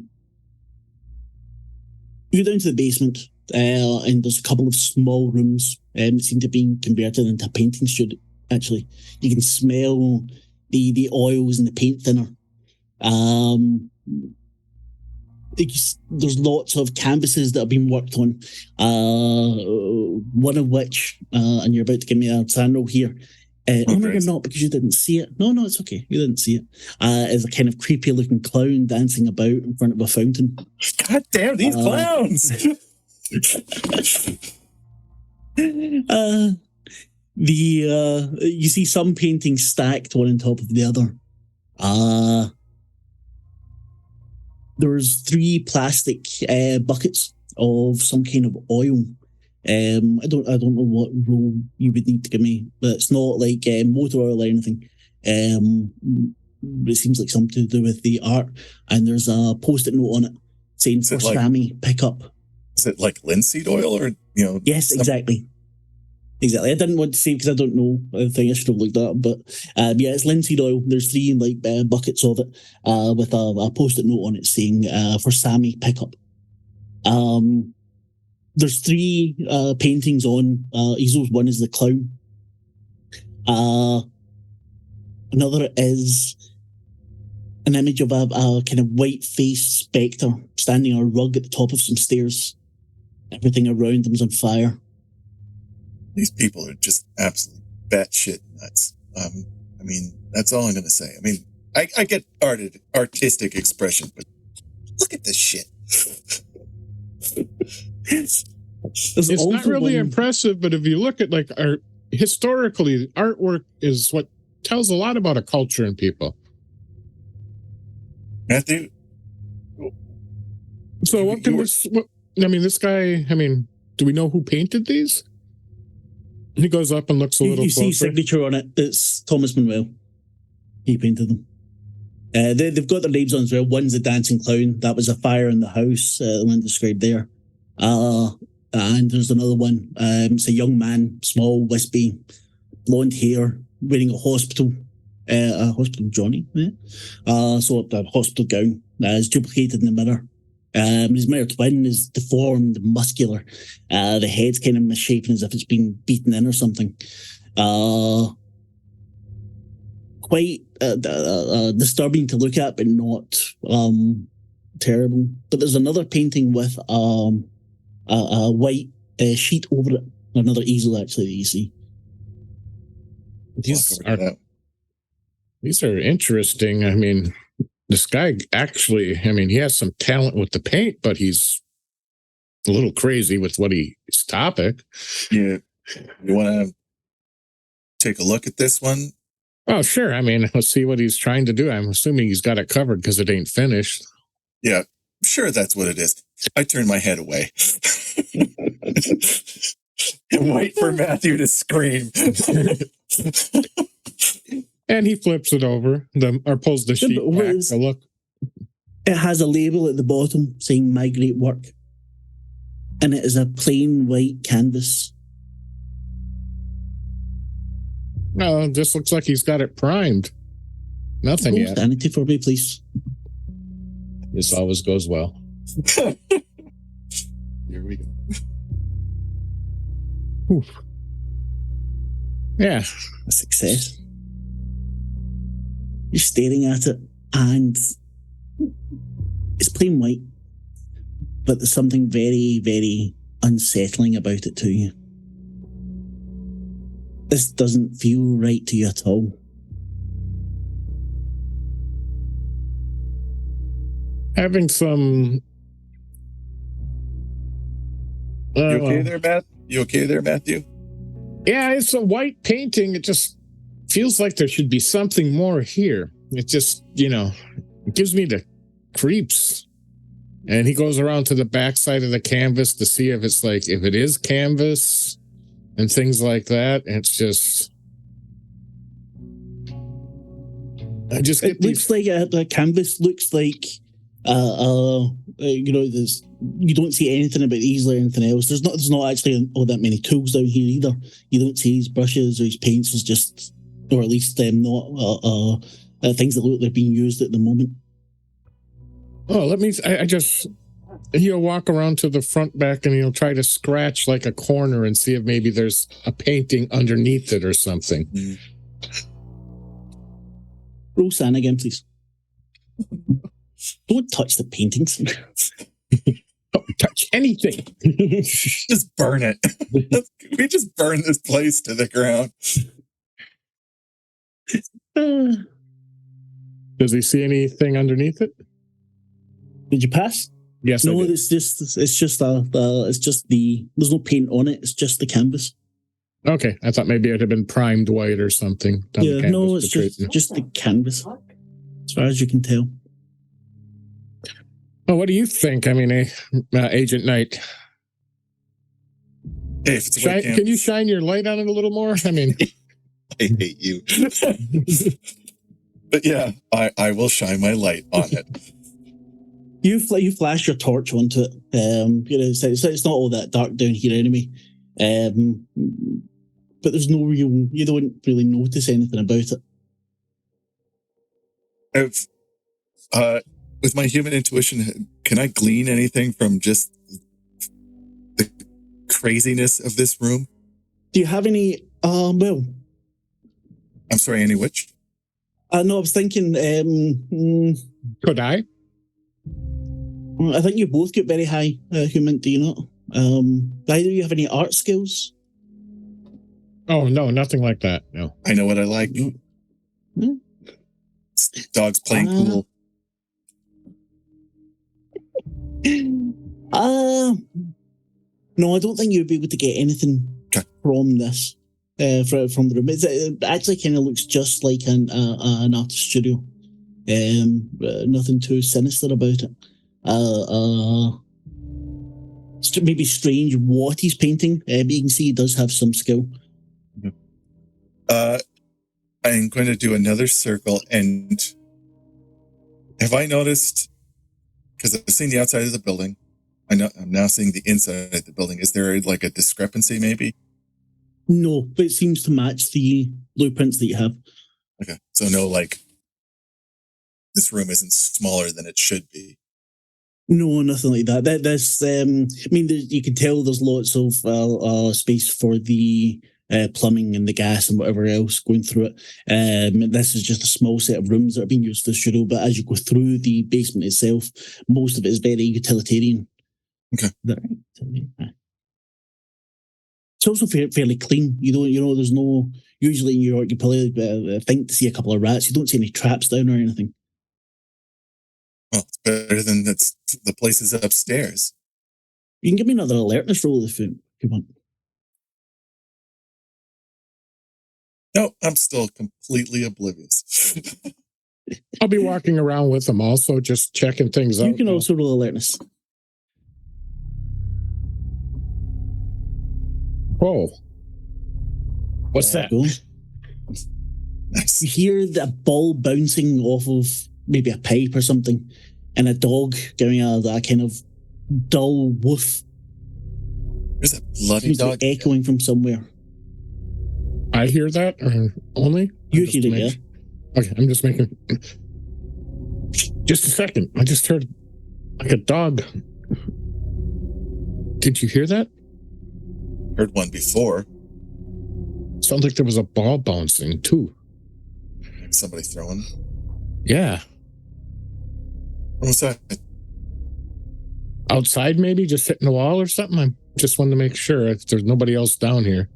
You go down to the basement, and there's a couple of small rooms that seem to be converted into a painting studio. Actually, you can smell the oils and the paint thinner. There's lots of canvases that have been worked on. One of which, and you're about to give me a sand roll here. No, you're not, because you didn't see it. No, it's okay. You didn't see it. Is a kind of creepy looking clown dancing about in front of a fountain. God damn these clowns! You see some paintings stacked one on top of the other. There's 3 plastic buckets of some kind of oil. I don't know what role you would need to give me, but it's not like motor oil or anything. It seems like something to do with the art, and there's a post-it note on it saying for Sammy, pick up. Is it like linseed oil or Yes, exactly. I didn't want to say because I don't know. I think I should have looked that up, but yeah, it's linseed oil. There's 3 buckets of it with a post-it note on it saying for Sammy, pick up. There's 3 paintings on easels. One is the clown. Another is an image of a kind of white-faced spectre standing on a rug at the top of some stairs. Everything around them's on fire. These people are just absolutely batshit nuts. I mean, that's all I'm going to say. I mean, I get artistic expression, but look at this shit. It's not really impressive, but if you look at like art, historically, artwork is what tells a lot about a culture and people. Matthew? So what can this... this guy, do we know who painted these? He goes up and looks a little closer. You see signature on it. It's Thomas Manuel. He painted them. They've got their names on as well. One's a dancing clown. That was a fire in the house, the one described there. And there's another one. It's a young man, small, wispy, blonde hair, wearing a hospital Johnny. Yeah? So a hospital gown is duplicated in the mirror. His mirror twin is deformed and muscular. The head's kind of misshapen as if it's been beaten in or something. Quite disturbing to look at, but not terrible. But there's another painting with a white sheet over it. Another easel, actually, that you see. These are interesting. This guy actually, he has some talent with the paint, but he's a little crazy with his topic. Yeah. You want to take a look at this one? Oh, sure. Let's see what he's trying to do. I'm assuming he's got it covered because it ain't finished. Yeah, sure, that's what it is. I turn my head away and wait for Matthew to scream. And he flips it over, or pulls the sheet back to look. It has a label at the bottom saying "My Great Work," and it is a plain white canvas. No, it just looks like he's got it primed. Nothing yet. Sanity for me, please. This always goes well. Here we go. Oof. Yeah. A success. You're staring at it, and it's plain white, but there's something very, very unsettling about it to you. This doesn't feel right to you at all. Having some... You okay there, Matt? You okay there, Matthew? Yeah, it's a white painting. It just feels like there should be something more here. It just, it gives me the creeps. And he goes around to the backside of the canvas to see if it is canvas and things like that. And it's just... Looks like the canvas looks like there's, you don't see anything about easel or anything else. There's not actually all that many tools down here either. You don't see his brushes or his paints. It's just, or at least not things that look like they're being used at the moment. Oh, he'll walk around to the front back and he'll try to scratch like a corner and see if maybe there's a painting underneath it or something. Mm. Roll San again, please. Don't touch the paintings. Don't touch anything. Just burn it. We just burn this place to the ground. Does he see anything underneath it? Did you pass? Yes. No, it's just there's no paint on it. It's just the canvas. Okay, I thought maybe it had been primed white or something. Yeah, no, it's just the canvas, as far as you can tell. Well, what do you think? Agent Knight. Hey, if it's white can you shine your light on it a little more? I hate you. But yeah, I will shine my light on it. You flash your torch onto it. It's not all that dark down here anyway. But there's no real. You don't really notice anything about it. With my human intuition, can I glean anything from just the craziness of this room? Do you have any? I'm sorry, any which? No, I was thinking. Could I? I think you both get very high human. Do you not? Neither of you have any art skills. Oh no, nothing like that. No. I know what I like. No. Dogs playing pool. No, I don't think you'd be able to get anything from this. From the room, it actually kind of looks just like an artist studio. Nothing too sinister about it. It's maybe strange what he's painting, but you can see he does have some skill. I'm going to do another circle, and have I noticed? Because I've seen the outside of the building, I'm now seeing the inside of the building. Is there like a discrepancy, maybe? No, but it seems to match the blueprints that you have. Okay, so no, like this room isn't smaller than it should be. No, nothing like that. This, I mean, you can tell there's lots of space for the plumbing and the gas and whatever else going through it. This is just a small set of rooms that are being used for the studio, but as you go through the basement itself, most of it is very utilitarian. Okay. Is that right? It's also fairly clean. There's no, usually in New York, you probably think to see a couple of rats. You don't see any traps down or anything. Well, it's better than the places upstairs. You can give me another alertness roll if you want. No, I'm still completely oblivious. I'll be walking around with them also, just checking things out. You can also roll alertness. Whoa. What's that? Nice. You hear the ball bouncing off of maybe a pipe or something, and a dog giving a kind of dull woof. There's a bloody Seems to dog be echoing from somewhere. I hear that, or only? You hear it, yeah. Okay, I'm just making... Just a second. I just heard like a dog. Did you hear that? Heard one before. Sounds like there was a ball bouncing, too. Like somebody throwing. Yeah. What was that? Outside, maybe? Just hitting the wall or something? I just wanted to make sure if there's nobody else down here.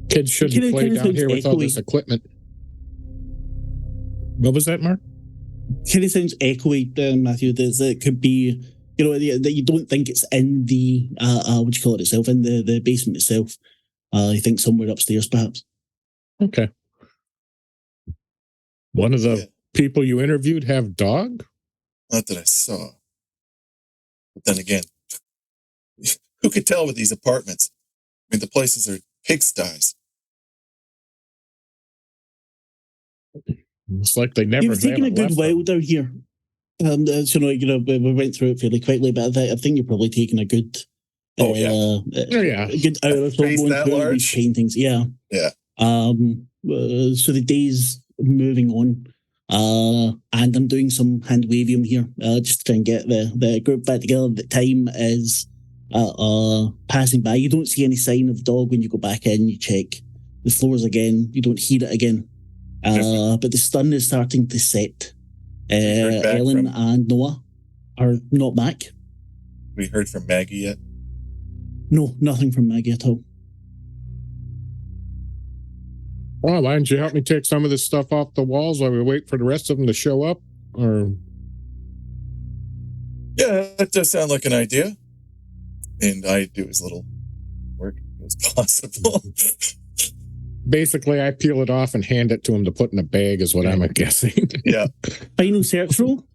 Kids shouldn't play down here with all this equipment. What was that, Mark? Kind of sounds echoey, Matthew. That it could be, that you don't think it's in the, what do you call it itself, in the basement itself. I think somewhere upstairs, perhaps. Okay. One of the people you interviewed have dog? Not that I saw. But then again, who could tell with these apartments? I mean, the places are pigsties. It's like they never. You've taken a good while down here. We went through it fairly quickly, but I think you're probably taking a good. A good hour or so going through these paintings. Yeah. Yeah. So the day's moving on, and I'm doing some hand wavium here, just to try and get the group back together. The time is passing by. You don't see any sign of the dog when you go back in. You check the floors again. You don't hear it again. But the sun is starting to set. Ellen and Noah are not back. We heard from Maggie yet? No, nothing from Maggie at all. Well, why don't you help me take some of this stuff off the walls while we wait for the rest of them to show up? Or yeah, that does sound like an idea. And I do as little work as possible. Basically, I peel it off and hand it to him to put in a bag, is what I'm guessing. Yeah. Final search roll?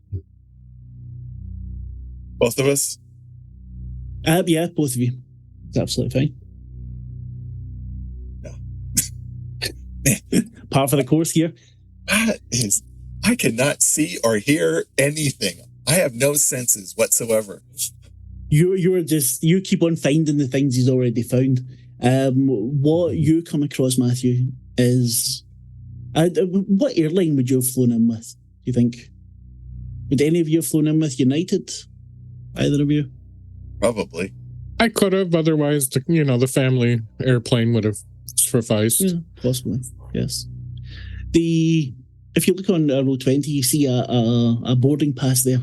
Both of us? Yeah, both of you. It's absolutely fine. No. Part for the course here. I cannot see or hear anything. I have no senses whatsoever. You keep on finding the things he's already found. What you come across, Matthew, is what airline would you have flown in with? Do you think? Would any of you have flown in with United? Either of you? Probably. I could have, otherwise, the family airplane would have sufficed. Yeah, possibly. Yes. The if you look on Roll20, you see a boarding pass there.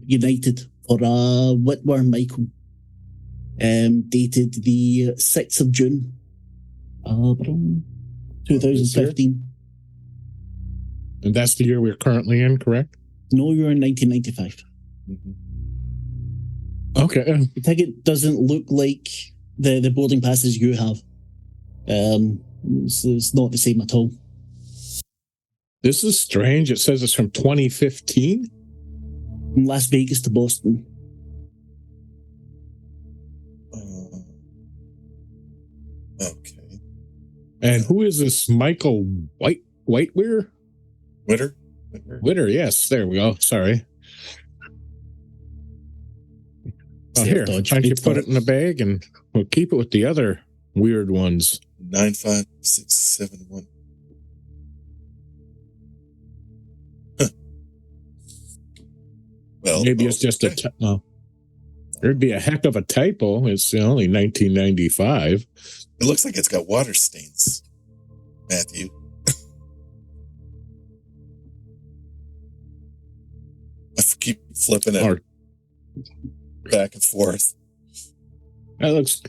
United for Whitwer Michael. Dated the 6th of June, 2015. And that's the year we're currently in, correct? No, you're in 1995. Okay. The ticket doesn't look like the boarding passes you have. It's not the same at all. This is strange. It says it's from 2015. From Las Vegas to Boston. Okay. And who is this Michael Whiteweir? Witter? Yes. There we go. Sorry. Oh, here. Why don't you put it in a bag and we'll keep it with the other weird ones. 95671. Huh. Well, maybe it's just a. There'd be a heck of a typo. It's only 1995. It looks like it's got water stains, Matthew. I keep flipping it back and forth. That looks,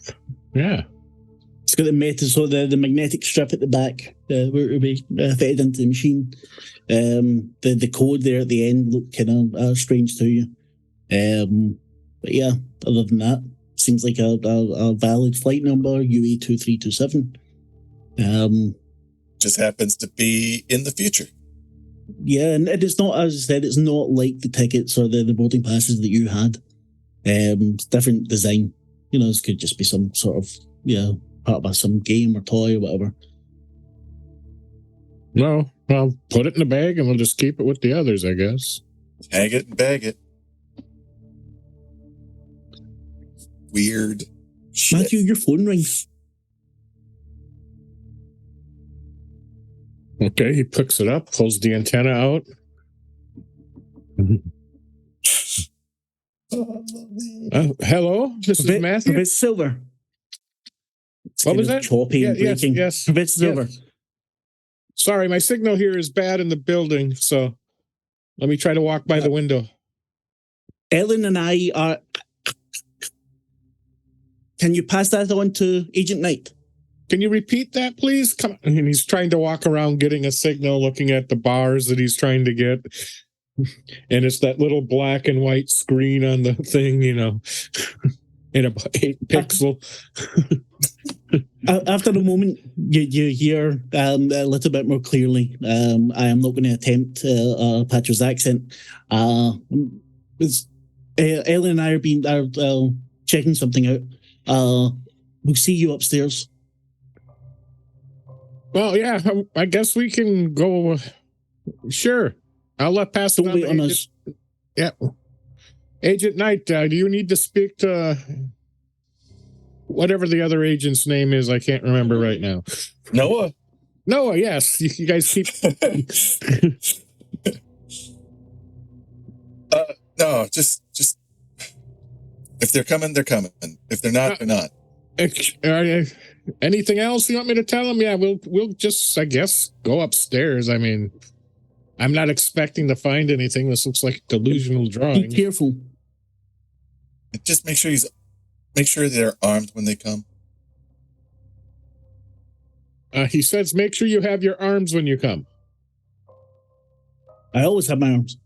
yeah. It's got the magnetic strip at the back where it will be fed into the machine. The code there at the end looked kind of strange to you. But yeah, other than that, seems like a valid flight number, UA2327. Just happens to be in the future. Yeah, and it's not, as I said, it's not like the tickets or the boarding passes that you had. It's different design. This could just be some sort of, part of some game or toy or whatever. No, well, put it in a bag and we'll just keep it with the others, I guess. Tag it and bag it. Weird shit. Matthew, your phone rings. Okay, he picks it up, pulls the antenna out. Hello, this is Matthew. It's Silver. What was that? Choppy and breaking. Yes. It's Silver. Yes. Sorry, my signal here is bad in the building, so let me try to walk by the window. Ellen and I are... Can you pass that on to Agent Knight? Can you repeat that, please? Come on. And he's trying to walk around getting a signal, looking at the bars that he's trying to get. And it's that little black and white screen on the thing, in about 8 pixel. After a moment, you hear a little bit more clearly. I am not going to attempt Patrick's accent. Ellie and I are checking something out. We'll see you upstairs. Well, yeah, I guess we can go. Sure. I'll pass it Don't wait on us. Yeah. Agent Knight, do you need to speak to whatever the other agent's name is? I can't remember right now. Noah, yes. You guys keep... no, just if they're coming, they're coming. If they're not, they're not. Anything else you want me to tell them? Yeah, we'll just, I guess, go upstairs. I mean, I'm not expecting to find anything. This looks like a delusional drawing. Be careful. Just make sure they're armed when they come. He says, make sure you have your arms when you come. I always have my arms.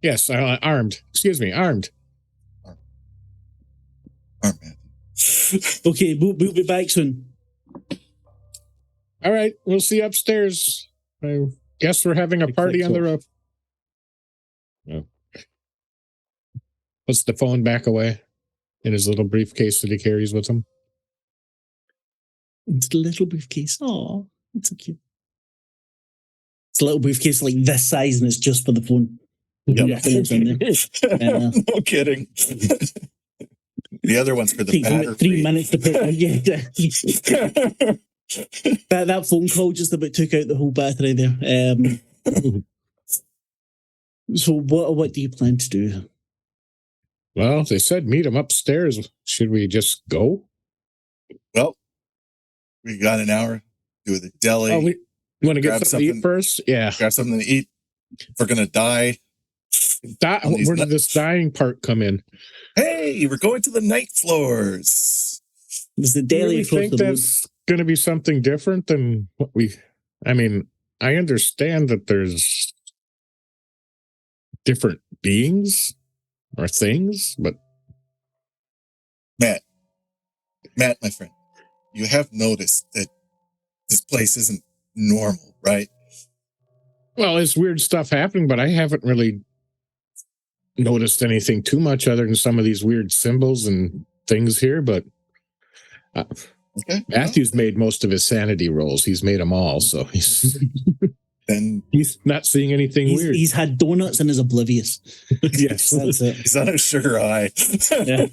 Yes, armed. Excuse me, armed. Armed, man. Okay, we'll be back soon. All right, we'll see you upstairs. I guess we're having a party on the roof. Oh. Puts the phone back away in his little briefcase that he carries with him. It's a little briefcase. Oh, it's so cute. It's a little briefcase like this size, and it's just for the phone. Yeah. In there. No kidding. The other one's for the battery. 3 minutes to put on. Yeah. that phone call just about took out the whole battery there. So what do you plan to do? Well, they said meet him upstairs. Should we just go? Well, we got an hour. Do the deli. Want to get Grab something to eat something. first? Yeah. Grab something to eat. If we're gonna die. Where did this dying part come in? Hey, we're going to the night floors. There's the Do you deli really across think the road. that's going to be something different than what we... I mean, I understand that there's different beings or things, but... Matt, my friend, you have noticed that this place isn't normal, right? Well, it's weird stuff happening, but I haven't really noticed anything too much other than some of these weird symbols and things here, but Okay. Matthew's made most of his sanity rolls. He's made them all, so he's not seeing anything weird. He's had donuts and is oblivious. Yes. That's it. He's on a sugar high. Yeah.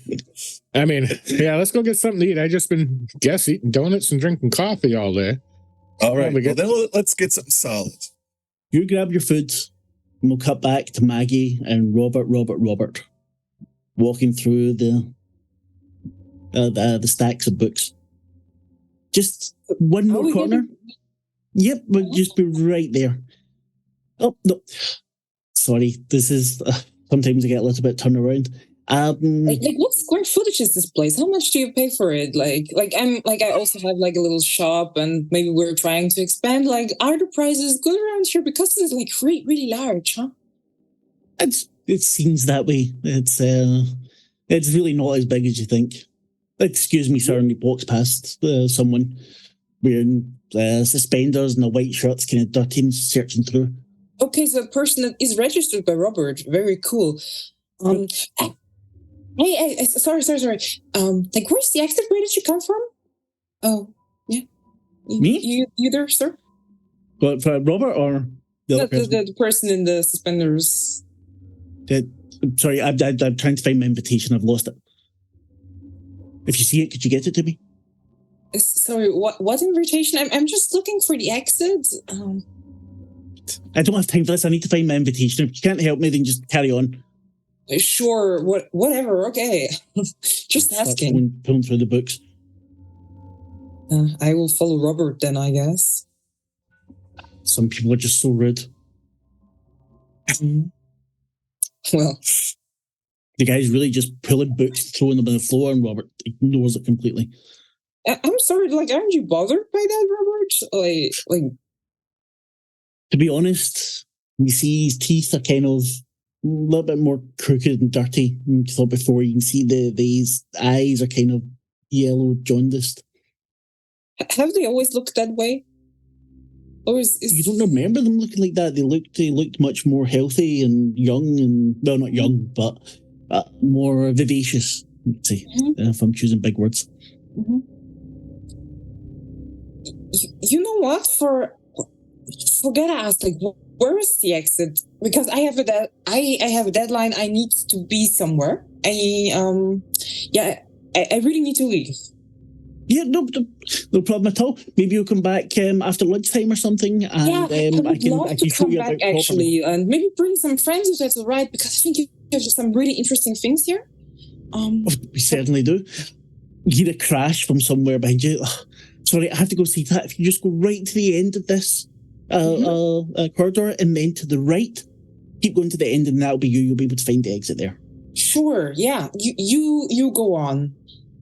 I mean, yeah, let's go get something to eat. I just been eating donuts and drinking coffee all day. All right. Well, then let's get something solid. You grab your food, and we'll cut back to Maggie and Robert, walking through the stacks of books. Just one more corner. Yep, we'll just be right there. Oh, no. Sorry, this is... sometimes I get a little bit turned around. Like what square footage is this place? How much do you pay for it? I also have like a little shop, and maybe we're trying to expand. Like, are the prices good around here? Because it's like really large, huh? It seems that way. It's really not as big as you think. Excuse me, sir, and he walks past someone wearing suspenders and a white shirt's kind of dirty and searching through. Okay, so a person that is registered by Robert. Very cool. Hey, sorry. Like, where's the exit? Where did you come from? Oh, yeah. Me? You there, sir? But for Robert or the other person? The person in the suspenders. Sorry, I'm trying to find my invitation. I've lost it. If you see it, could you get it to me? Sorry, what invitation? I'm just looking for the exit. I don't have time for this. I need to find my invitation. If you can't help me, then just carry on. Sure, whatever, okay. Just asking. Pulling through the books. I will follow Robert then, I guess. Some people are just so rude. Well, the guy's really just pulling books, throwing them on the floor, and Robert ignores it completely. I'm sorry, like, aren't you bothered by that, Robert? Like, to be honest, you see his teeth are kind of a little bit more crooked and dirty than you thought before. You can see his eyes are kind of yellow, jaundiced. Have they always looked that way? Or is you don't remember them looking like that? They looked much more healthy and young, and well, not young, but more vivacious. Let's say, if I'm choosing big words. Mm-hmm. You know what? Forget I asked. Like, where is the exit? Because I have a deadline. I need to be somewhere. I really need to leave. Yeah, no problem at all. Maybe you'll come back after lunchtime or something. And, I would love to come back actually, properly. and maybe bring some friends if that's all right. Because I think you have some really interesting things here. We certainly do. You hear a crash from somewhere behind you. Oh, sorry, I have to go see that. If you just go right to the end of this corridor and then to the right, keep going to the end, and that'll be you. You'll be able to find the exit there. Sure. Yeah. You go on.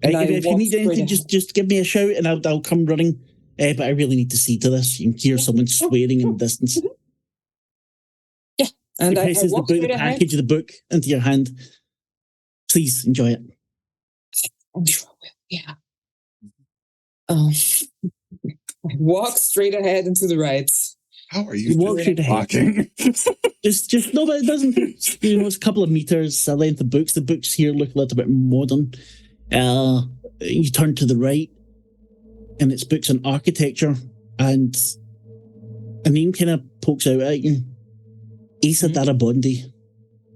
If you need anything, just give me a shout and I'll come running. But I really need to see to this. You can hear someone swearing in the distance. Mm-hmm. Yeah, and he places the package of the book into your hand. Please enjoy it. I'm sure I will. Yeah. I walk straight ahead and to the right. How are you walk straight walking? just no, but it doesn't. It's a couple of meters the length of books. The books here look a little bit modern. You turn to the right, and it's books on architecture, and a name kind of pokes out at you. Asa Darabondi.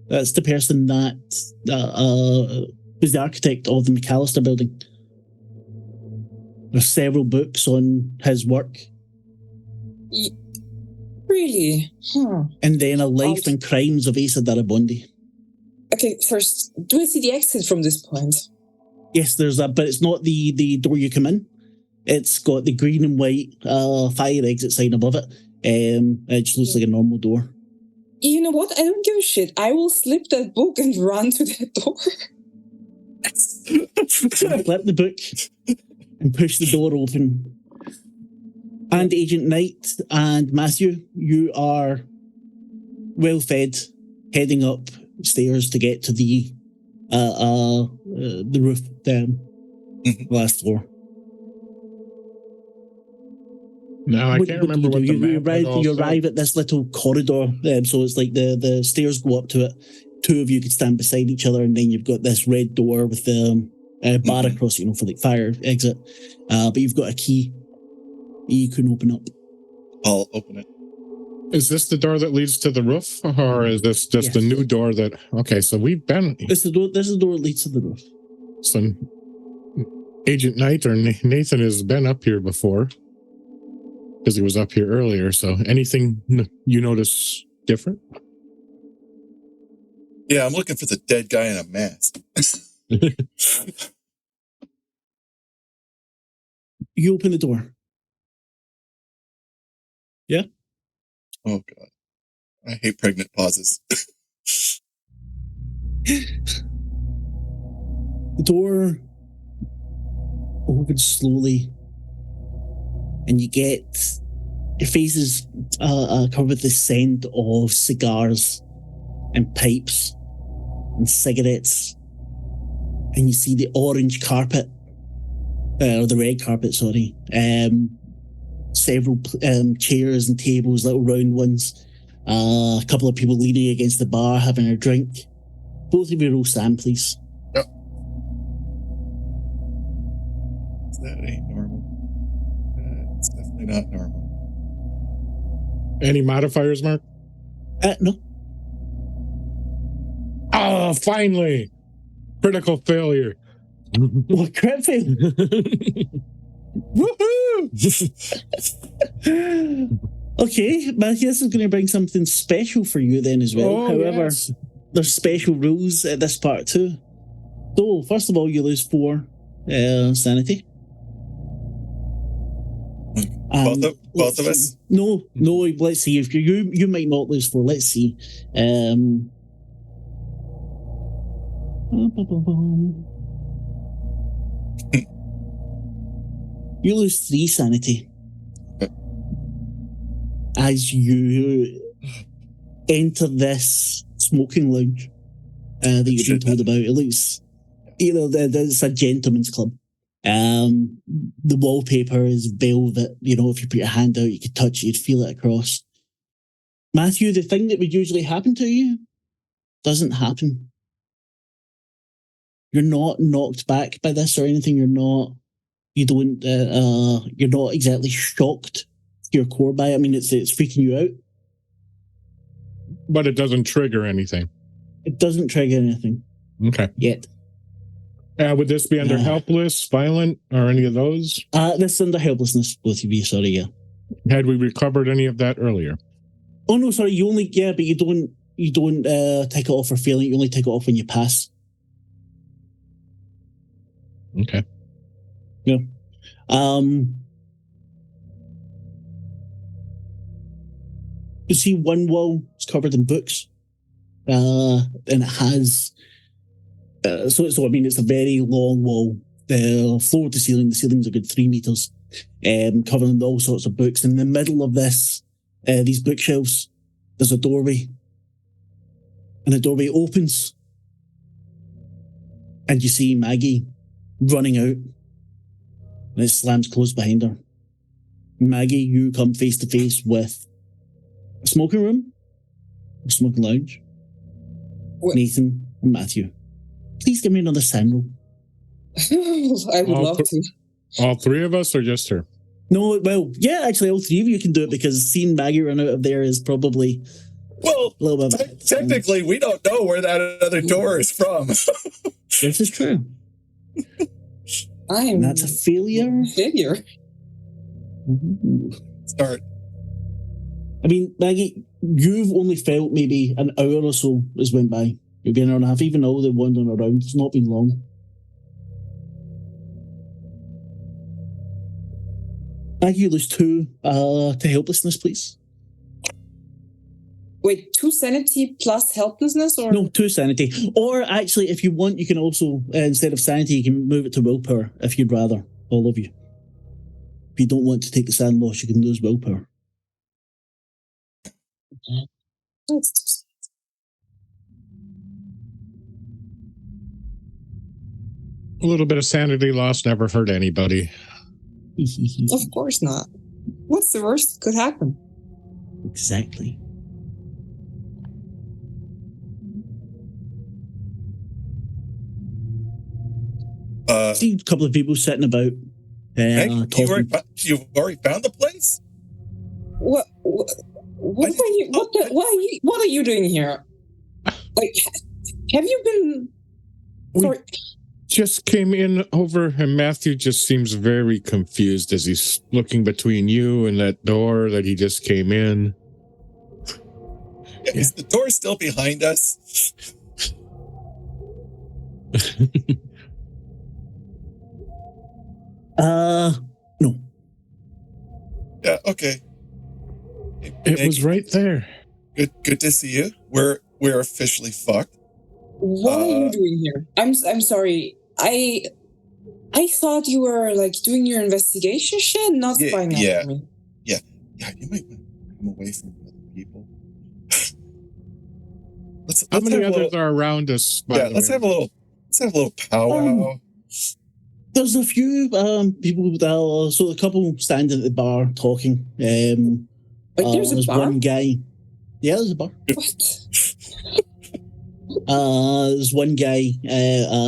That's the person that was the architect of the McAllister building. There's several books on his work. Really? Huh. And then A Life and Crimes of Asa Darabondi. Okay, first, do I see the exit from this point? Yes, there's that, but it's not the door you come in. It's got the green and white fire exit sign above it. It just looks like a normal door. You know what? I don't give a shit. I will slip that book and run to that door. Flip the book and push the door open. And Agent Knight and Matthew, you are well fed, heading up stairs to get to the roof, the last floor. Now, I can't remember what the map had all you said. arrive at this little corridor, so it's like the stairs go up to it. Two of you could stand beside each other, and then you've got this red door with the bar across, for the fire exit. But you've got a key you can open up. I'll open it. Is this the door that leads to the roof, or is this just a new door that? Okay, so we've been. This is the door that leads to the roof. So, Agent Knight or Nathan has been up here before because he was up here earlier. So, anything you notice different? Yeah, I'm looking for the dead guy in a mask. You open the door. Yeah. Oh God, I hate pregnant pauses. The door opens slowly, and your face is covered with the scent of cigars and pipes and cigarettes, and you see the orange carpet, or the red carpet, sorry. Several chairs and tables, little round ones. A couple of people leaning against the bar having a drink. Both of you roll Sam, please. Yep. That ain't normal. It's definitely not normal. Any modifiers, Mark? No. Oh, finally! Critical failure. What, crit fail? Woohoo! Okay, Matthew, this is going to bring something special for you then as well. Oh, However, yes. there's special rules at this part too. So, first of all, you lose 4 sanity. Both of us? No, let's see. If you might not lose 4. Let's see. You lose 3 sanity as you enter this smoking lounge that you've been told about. It looks, it's a gentleman's club. The wallpaper is velvet. If you put your hand out, you could touch it, you'd feel it across. Matthew, the thing that would usually happen to you doesn't happen. You're not knocked back by this or anything. You're not exactly shocked to your core by it. I mean, it's freaking you out. But it doesn't trigger anything. It doesn't trigger anything. Okay. Yet. Would this be under helpless, violent, or any of those? This is under helplessness, both of you, sorry, yeah. Had we recovered any of that earlier? Oh no, sorry, but you don't take it off for failing, you only take it off when you pass. Okay. Yeah. You see one wall is covered in books. And it has so I mean it's a very long wall. Floor to ceiling, the ceiling's a good 3 meters, covering with all sorts of books. In the middle of this, these bookshelves, there's a doorway. And the doorway opens. And you see Maggie running out. And it slams closed behind her. Maggie, you come face to face with a smoking room, a smoking lounge, What? Nathan and Matthew. Please give me another sand roll. I would love to. All 3 of us or just her? No, well, yeah, actually, all 3 of you can do it because seeing Maggie run out of there is probably Well, a little bit. technically, we don't know where that other door is from. This is true. I'm And that's a failure. failure. Ooh. Start. I mean, Maggie, you've only felt maybe an hour or so has went by. Maybe an hour and a half, even though they're wandering around. It's not been long. You lose 2 to helplessness, please. Wait, 2 sanity plus helplessness, or No, 2 sanity. Or actually, if you want, you can also, instead of sanity, you can move it to willpower if you'd rather, all of you. If you don't want to take the sand loss, you can lose willpower. Let's A little bit of sanity loss never hurt anybody. Of course not. What's the worst that could happen? Exactly. See a couple of people sitting about. Talking. You've already found the place? What are you doing here? Like, have you been? We just came in over, and Matthew just seems very confused as he's looking between you and that door that he just came in. Is the door still behind us? No. Yeah, okay. It was right there. Good to see you. We're officially fucked. What are you doing here? I'm sorry. I thought you were like doing your investigation shit, not spying out for me. Yeah, you might come away from other people. How many others are around us? Let's have a little powwow. There's a few people that so a couple standing at the bar talking. There's a bar? One guy. Yeah, there's a bar. What? There's one guy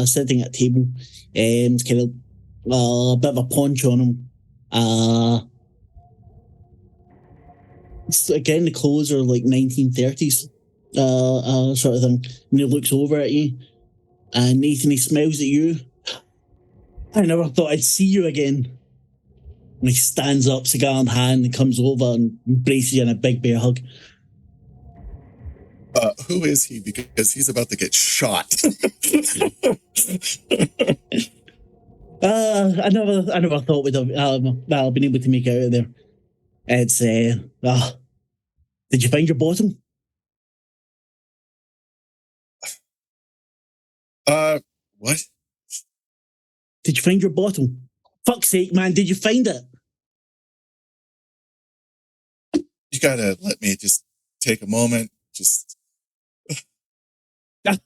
sitting at a table. It's kind of a bit of a poncho on him. Again, the clothes are like 1930s sort of thing. And he looks over at you, and Nathan, he smiles at you. I never thought I'd see you again. And he stands up, cigar in hand, and comes over and embraces you in a big bear hug. Who is he? Because he's about to get shot. I never thought we'd have been able to make it out of there. It's did you find your bottom? What? Did you find your bottle? Fuck's sake, man, did you find it? You gotta let me just take a moment. Just come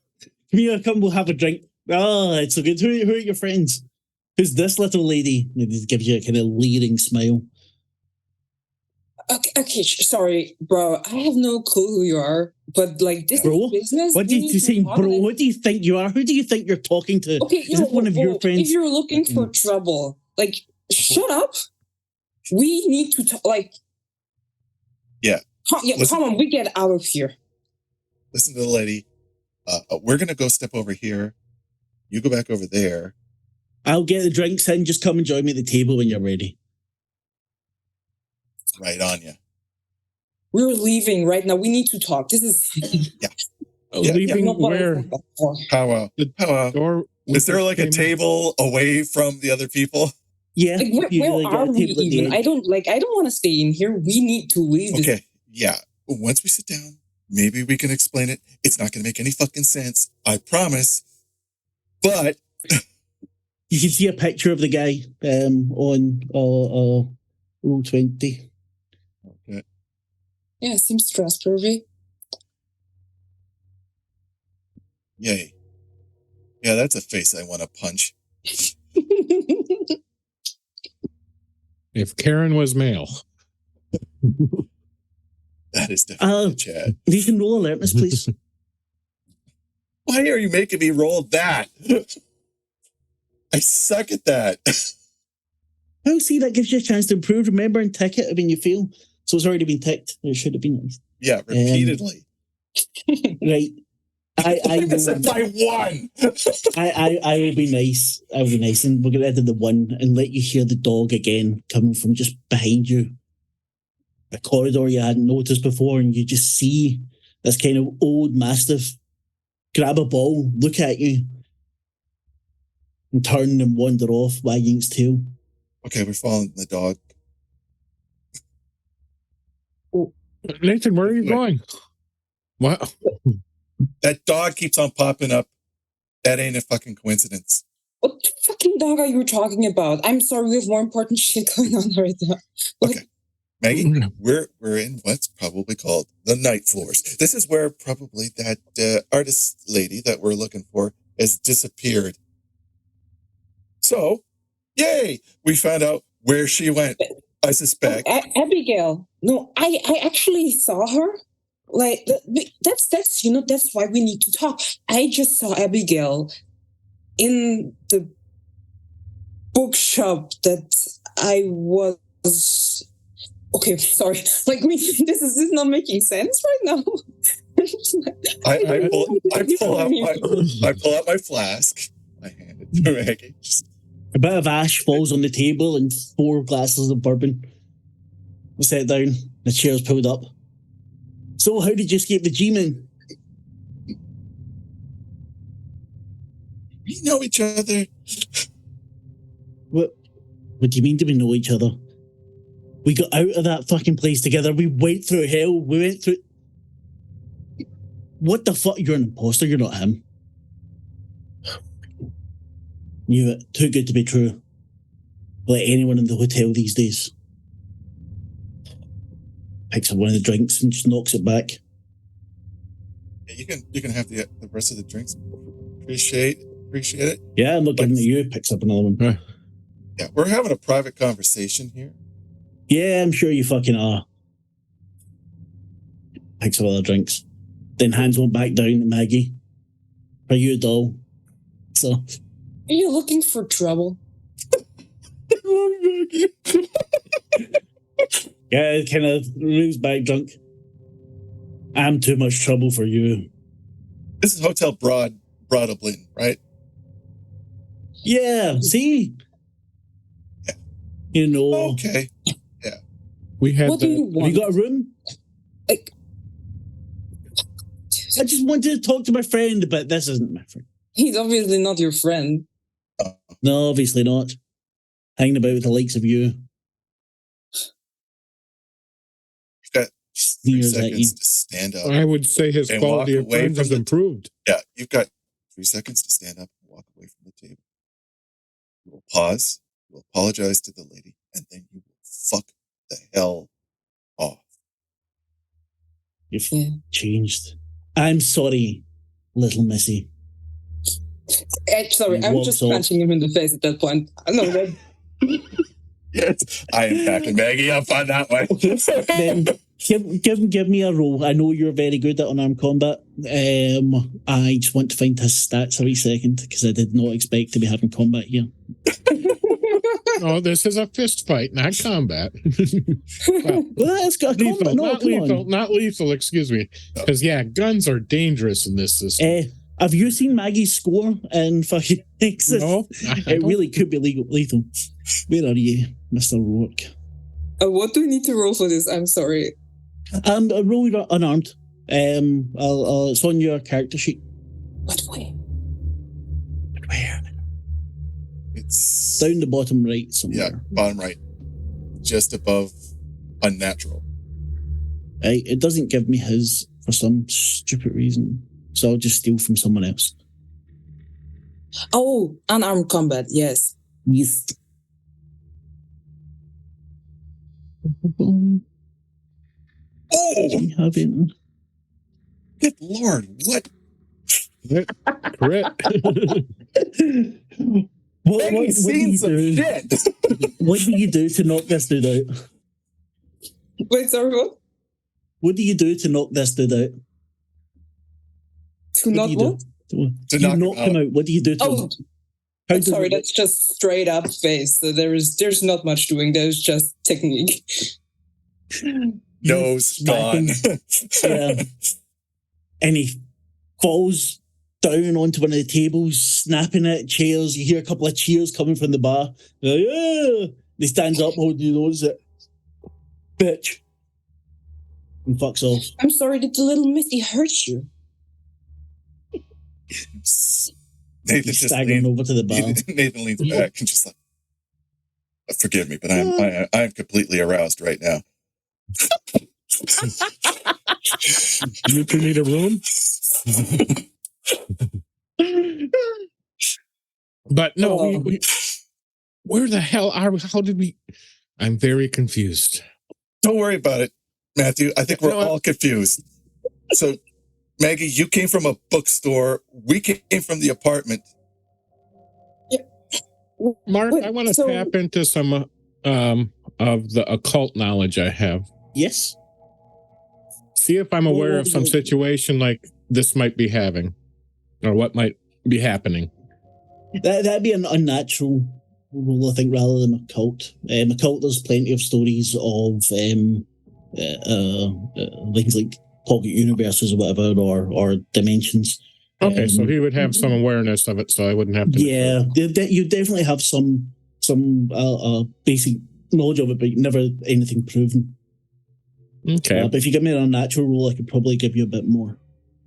here, come, we'll have a drink. It's so good. Who are your friends? Who's this little lady? And it gives you a kind of leering smile. Okay, sorry, bro. I have no clue who you are, but like this is business. What did you say, bro? What do you think you are? Who do you think you're talking to? Okay, is this one of your friends? If you're looking for trouble, like, shut up. We need to talk. Like, come on, we get out of here. Listen to the lady. We're gonna go step over here. You go back over there. I'll get the drinks in. Just come and join me at the table when you're ready. Right on you. We're leaving right now. We need to talk. This is leaving where? Powwow. Is there like a table away from the other people? Yeah. Like, where are we even? I don't want to stay in here. We need to leave. Okay. Yeah. Once we sit down, maybe we can explain it. It's not going to make any fucking sense. I promise. But you can see a picture of the guy on Roll20. Okay. Yeah, it seems trustworthy. Yay. Yeah, that's a face I want to punch. If Karen was male. That is definitely Chad. You can roll alertness, please. Why are you making me roll that? I suck at that. Well, see, that gives you a chance to improve. Remember and tick it when you fail. So it's already been ticked. It should have been nice. Yeah, repeatedly. Right. I by one. I will be nice. I will be nice, and we'll get rid of the one and let you hear the dog again coming from just behind you. A corridor you hadn't noticed before, and you just see this kind of old mastiff grab a ball, look at you, and turn and wander off, wagging its tail. Okay, we're following the dog. Nathan, where are you going? What? That dog keeps on popping up. That ain't a fucking coincidence. What the fucking dog are you talking about? I'm sorry, we have more important shit going on right now. Okay. Maggie, we're in what's probably called the night floors. This is where probably that artist lady that we're looking for has disappeared. So, yay! We found out where she went. I suspect. Abigail. No, I actually saw her. Like that's that's why we need to talk. I just saw Abigail in the bookshop that I was. Okay, sorry. Like this is not making sense right now. I pull out my flask. I hand it to Maggie. A bit of ash falls on the table and 4 glasses of bourbon. We sit down. The chair's pulled up. So, how did you escape the G-Men? We know each other. What do you mean, do we know each other? We got out of that fucking place together. We went through hell. We went through... What the fuck? You're an imposter. You're not him. Knew it. Too good to be true. Like anyone in the hotel these days. Picks up one of the drinks and just knocks it back. Yeah, you can have the rest of the drinks. Appreciate it. Yeah, I'm not giving it to you. Picks up another one. Yeah, we're having a private conversation here. Yeah, I'm sure you fucking are. Picks up other drinks. Then hands one back down to Maggie. For you, doll. So. Are you looking for trouble? Yeah, kind of moves back drunk. I'm too much trouble for you. This is Hotel Broadblin, right? Yeah, see? Yeah. You know. Okay. Yeah. We had What do you want? Have you got a room? Like, I just wanted to talk to my friend, but this isn't my friend. he's obviously not your friend. No, obviously not. Hanging about with the likes of you. You've got 3 Sneers at you. seconds to stand up. I would say his And quality walk of away friends from has the- improved. Yeah, you've got 3 seconds to stand up and walk away from the table. You will pause, you will apologize to the lady, and then you will fuck the hell off. You've Yeah. changed. I'm sorry, little missy. Sorry, He I'm walks just off. punching him in the face at that point. I know that. Yes, I am backing Maggie up on that one. Then give me a roll. I know you're very good at unarmed combat. I just want to find his stats a wee second because I did not expect to be having combat here. Oh, this is a fist fight, not combat. Well, it's got a Lethal, combat. No, not come lethal, on. not lethal. Excuse me, because guns are dangerous in this system. Have you seen Maggie's score in fucking Texas? No, It really could be lethal. Where are you, Mr. Rourke? What do we need to roll for this? I'm sorry. Roll your unarmed. It's on your character sheet. What way? Where? It's Down the bottom right somewhere. yeah, bottom right, just above unnatural. Right, it doesn't give me his for some stupid reason, so I'll just steal from someone else. Oh, unarmed combat. Yes. Yes. Oh, Do you have it? good lord! What? Crit. What do seen you some do? shit. What do you do to knock this dude out? Wait, sorry, what? What do you do to knock this dude out? To not do you what? do? To You knock him knock him out. What do you do to Oh, him? How does sorry, it- that's just straight up face. So there's not much doing. There's just technique. Nose Smack gone. him. Yeah. And he falls down onto one of the tables, snapping at chairs. You hear a couple of cheers coming from the bar. They're like, yeah. He stands up, holding his nose at bitch. And fucks off. I'm sorry, did the little Missy hurt you? Nathan He's just staggering leans, over to the bar. Nathan leans back and just like, forgive me, but I'm completely aroused right now. You two need a room? But no, we where the hell are we? How did we? I'm very confused. Don't worry about it, Matthew. I think we're all confused. So, Maggie, you came from a bookstore. We came from the apartment. Mark, I want to tap into some of the occult knowledge I have. Yes. See if I'm aware of some situation like this might be having, or what might be happening. That'd be an unnatural role, I think, rather than occult. Occult, there's plenty of stories of things like pocket universes or whatever, or dimensions. Okay, so he would have some awareness of it, so I wouldn't have to. Yeah, you definitely have some basic knowledge of it, but never anything proven. Okay. But if you give me an unnatural role, I could probably give you a bit more.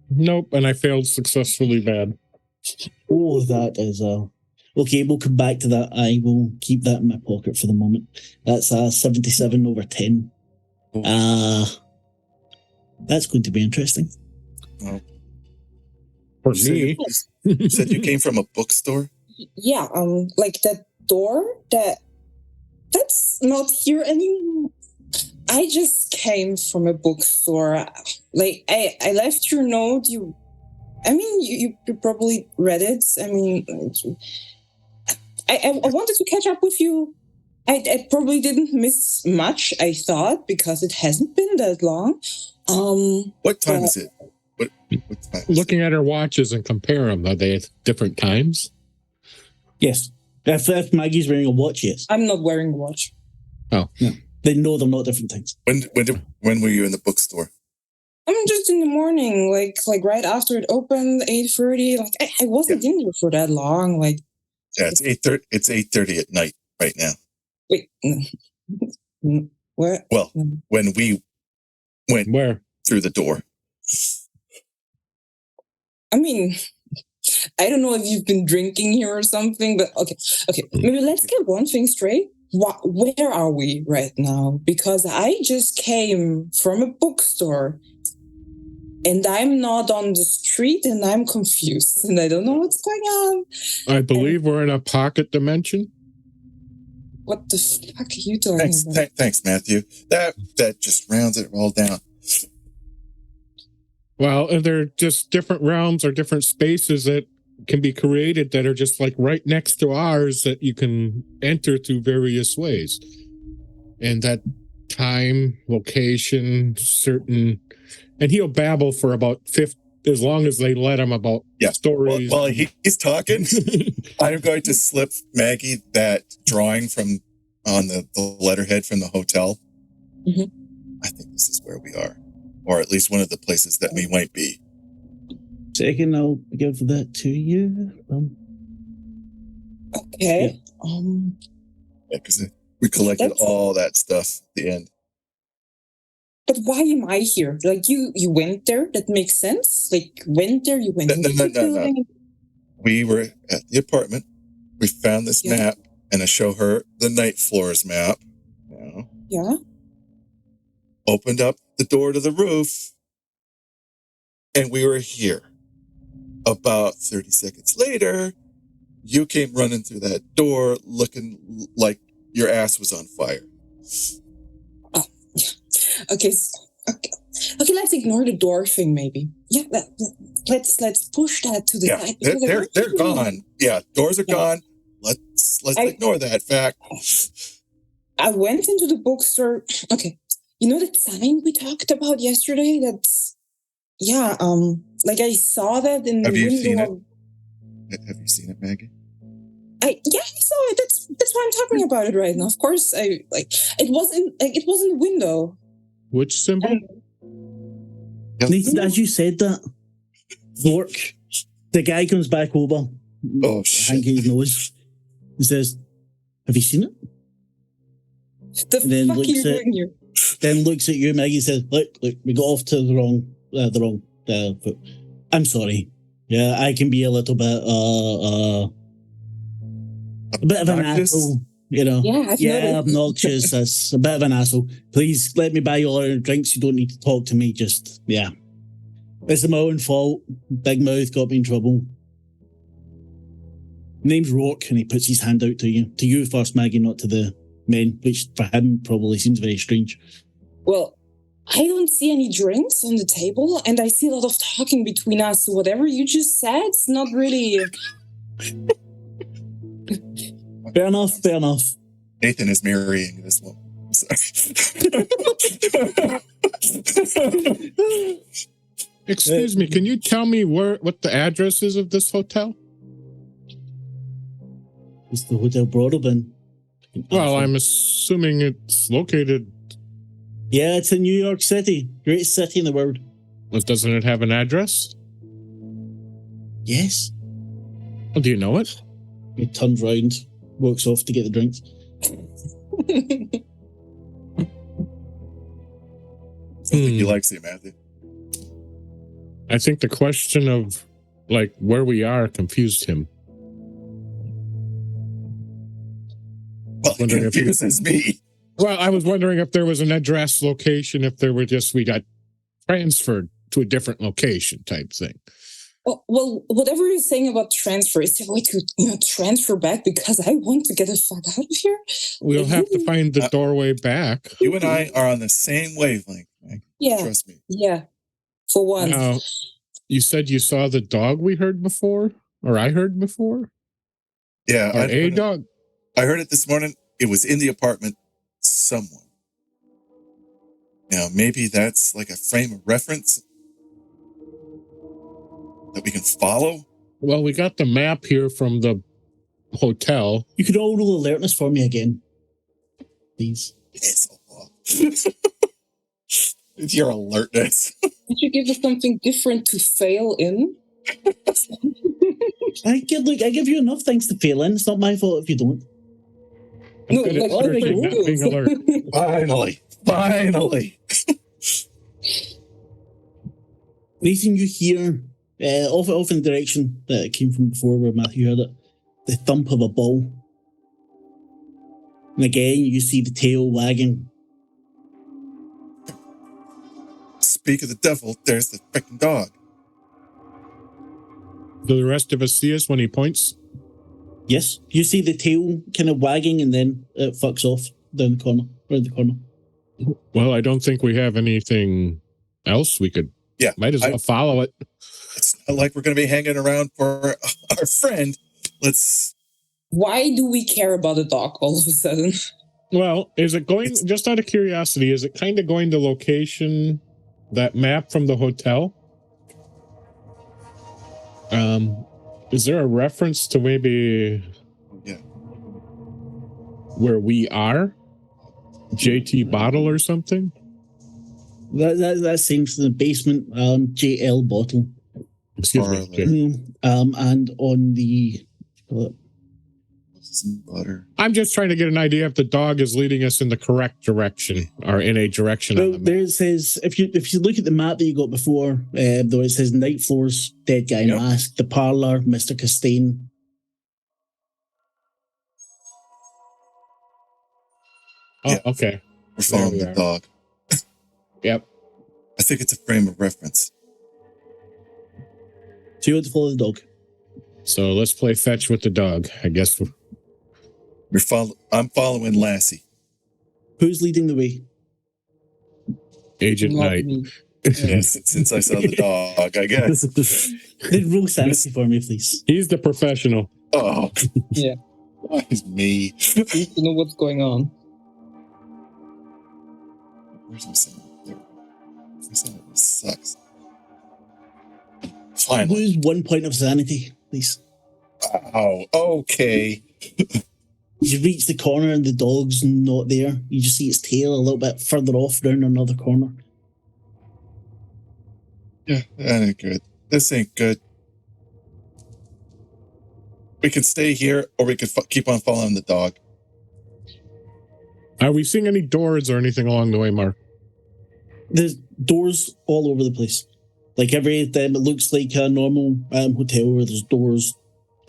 Nope, and I failed successfully bad. Oh, that is okay. We'll come back to that. I will keep that in my pocket for the moment. That's 77 over 10. That's going to be interesting. Oh. For me, you said you came from a bookstore. Yeah, like that door that's not here anymore. I just came from a bookstore. Like I left your note. You probably read it. I mean, I wanted to catch up with you. I probably didn't miss much, I thought, because it hasn't been that long. What time is it? What time? Looking at our watches and compare them, are they at different times? Yes. If Maggie's wearing a watch, yes. I'm not wearing a watch. Oh. No. They know they're not different things. When were you in the bookstore? I'm just in the morning, like right after it opened, 8:30. Like I wasn't in there for that long. Like it's 8:30. It's 8:30 at night right now. Wait, what? Well, when we went through the door. I mean, I don't know if you've been drinking here or something, but okay. Maybe let's get one thing straight. Where are we right now? Because I just came from a bookstore and I'm not on the street and I'm confused and I don't know what's going on. I believe we're in a pocket dimension. What the fuck are you talking about? Thanks, Matthew. That just rounds it all down. Well, they're just different realms or different spaces that can be created that are just like right next to ours that you can enter through various ways. And that time, location, certain... And he'll babble for about 50, as long as they let him, about stories. While he's talking, I'm going to slip Maggie that drawing from on the letterhead from the hotel. Mm-hmm. I think this is where we are, or at least one of the places that we might be. Second, I'll give that to you. Okay. Because we collected all that stuff at the end. But why am I here? Like you went there. That makes sense. Like went there. You went. No. We were at the apartment. We found this map, and I show her the night floors map. Yeah. Opened up the door to the roof, and we were here. About 30 seconds later, you came running through that door looking like your ass was on fire. Oh. Okay, let's ignore the door thing maybe. Yeah, let's push that to the side. They're gone. Yeah, doors are gone. Let's ignore that fact. I went into the bookstore. Okay. You know that sign we talked about yesterday? Like I saw that in the window. Have you seen it? Have you seen it, Maggie? I saw it. That's why I'm talking about it right now. Of course, it wasn't the window. Which symbol? Nathan, as you said that, Vork, the guy comes back over. Oh shit! Hanky his nose and says, "Have you seen it?" The fuck are you doing here? Then looks at you, Maggie, and says, "Look, we got off to the wrong foot. I'm sorry. Yeah, I can be a little bit, a bit of an asshole you know. Yeah, I've noticed. Obnoxious. That's a bit of an asshole. Please let me buy you all your drinks. You don't need to talk to me. Just, yeah. It's my own fault. Big mouth got me in trouble. Name's Rock, and he puts his hand out to you. To you first, Maggie, not to the men, which for him probably seems very strange. Well, I don't see any drinks on the table, and I see a lot of talking between us. So whatever you just said, it's not really... Fair enough, fair enough. Nathan is marrying this woman. Excuse me, can you tell me what the address is of this hotel? It's the Hotel Broadbent. Well, I'm assuming it's located... Yeah, it's in New York City. Greatest city in the world. Well, doesn't it have an address? Yes. Oh, do you know it? He turns round, walks off to get the drinks. I think he likes you, Matthew. I think the question of, like, where we are confused him. Well, it confuses me. Well, I was wondering if there was an address location, if there were just, we got transferred to a different location type thing. Well, whatever you're saying about transfer, is there a way to transfer back? Because I want to get the fuck out of here. We'll have to find the doorway back. You and I are on the same wavelength, Mike. Yeah. Trust me. Yeah. For once. Now, you said you saw the dog we heard before? Or I heard before? Yeah. Or a dog? I heard it this morning. It was in the apartment somewhere. Now, maybe that's like a frame of reference that we can follow. Well, we got the map here from the hotel. You could all roll alertness for me again, please. It's your alertness. Did you give us something different to fail in? I give you enough things to fail in. It's not my fault if you don't. I'm good at searching, not being alert. Finally. Nathan, you hear off in the direction that it came from before where Matthew heard it, the thump of a ball. And again, you see the tail wagging. Speak of the devil, there's the freaking dog. Do the rest of us see us when he points? Yes, you see the tail kind of wagging and then it fucks off down the corner, around the corner. Well, I don't think we have anything else we could... Yeah. Might as well follow it. It's not like we're going to be hanging around for our friend. Why do we care about a dog all of a sudden? Well, is it going... Just out of curiosity, is it kind of going to location... That map from the hotel? Is there a reference to maybe where we are? JT Bottle or something? That seems to the basement, JL Bottle. Excuse me. And on the... Butter. I'm just trying to get an idea if the dog is leading us in the correct direction or in a direction. Well, there it says, if you look at the map that you got before, though it says night floors, dead guy mask, the parlor, Mr. Castaigne. Oh, okay. We're following the dog. Yep. I think it's a frame of reference. So you want to follow the dog? So let's play fetch with the dog, I guess. I'm following Lassie. Who's leading the way? Agent Knight. Yes, since I saw the dog, I guess. Then roll sanity for me, please. He's the professional. Oh. Yeah. Why is me? You need to know what's going on. Where's my sanity? There we go. My sanity sucks. Finally. Lose 1 point of sanity, please. Oh, okay. You reach the corner and the dog's not there. You just see its tail a little bit further off down another corner. Yeah, that ain't good. This ain't good. We can stay here or we can keep on following the dog. Are we seeing any doors or anything along the way, Mark? There's doors all over the place. Like every time it looks like a normal hotel where there's doors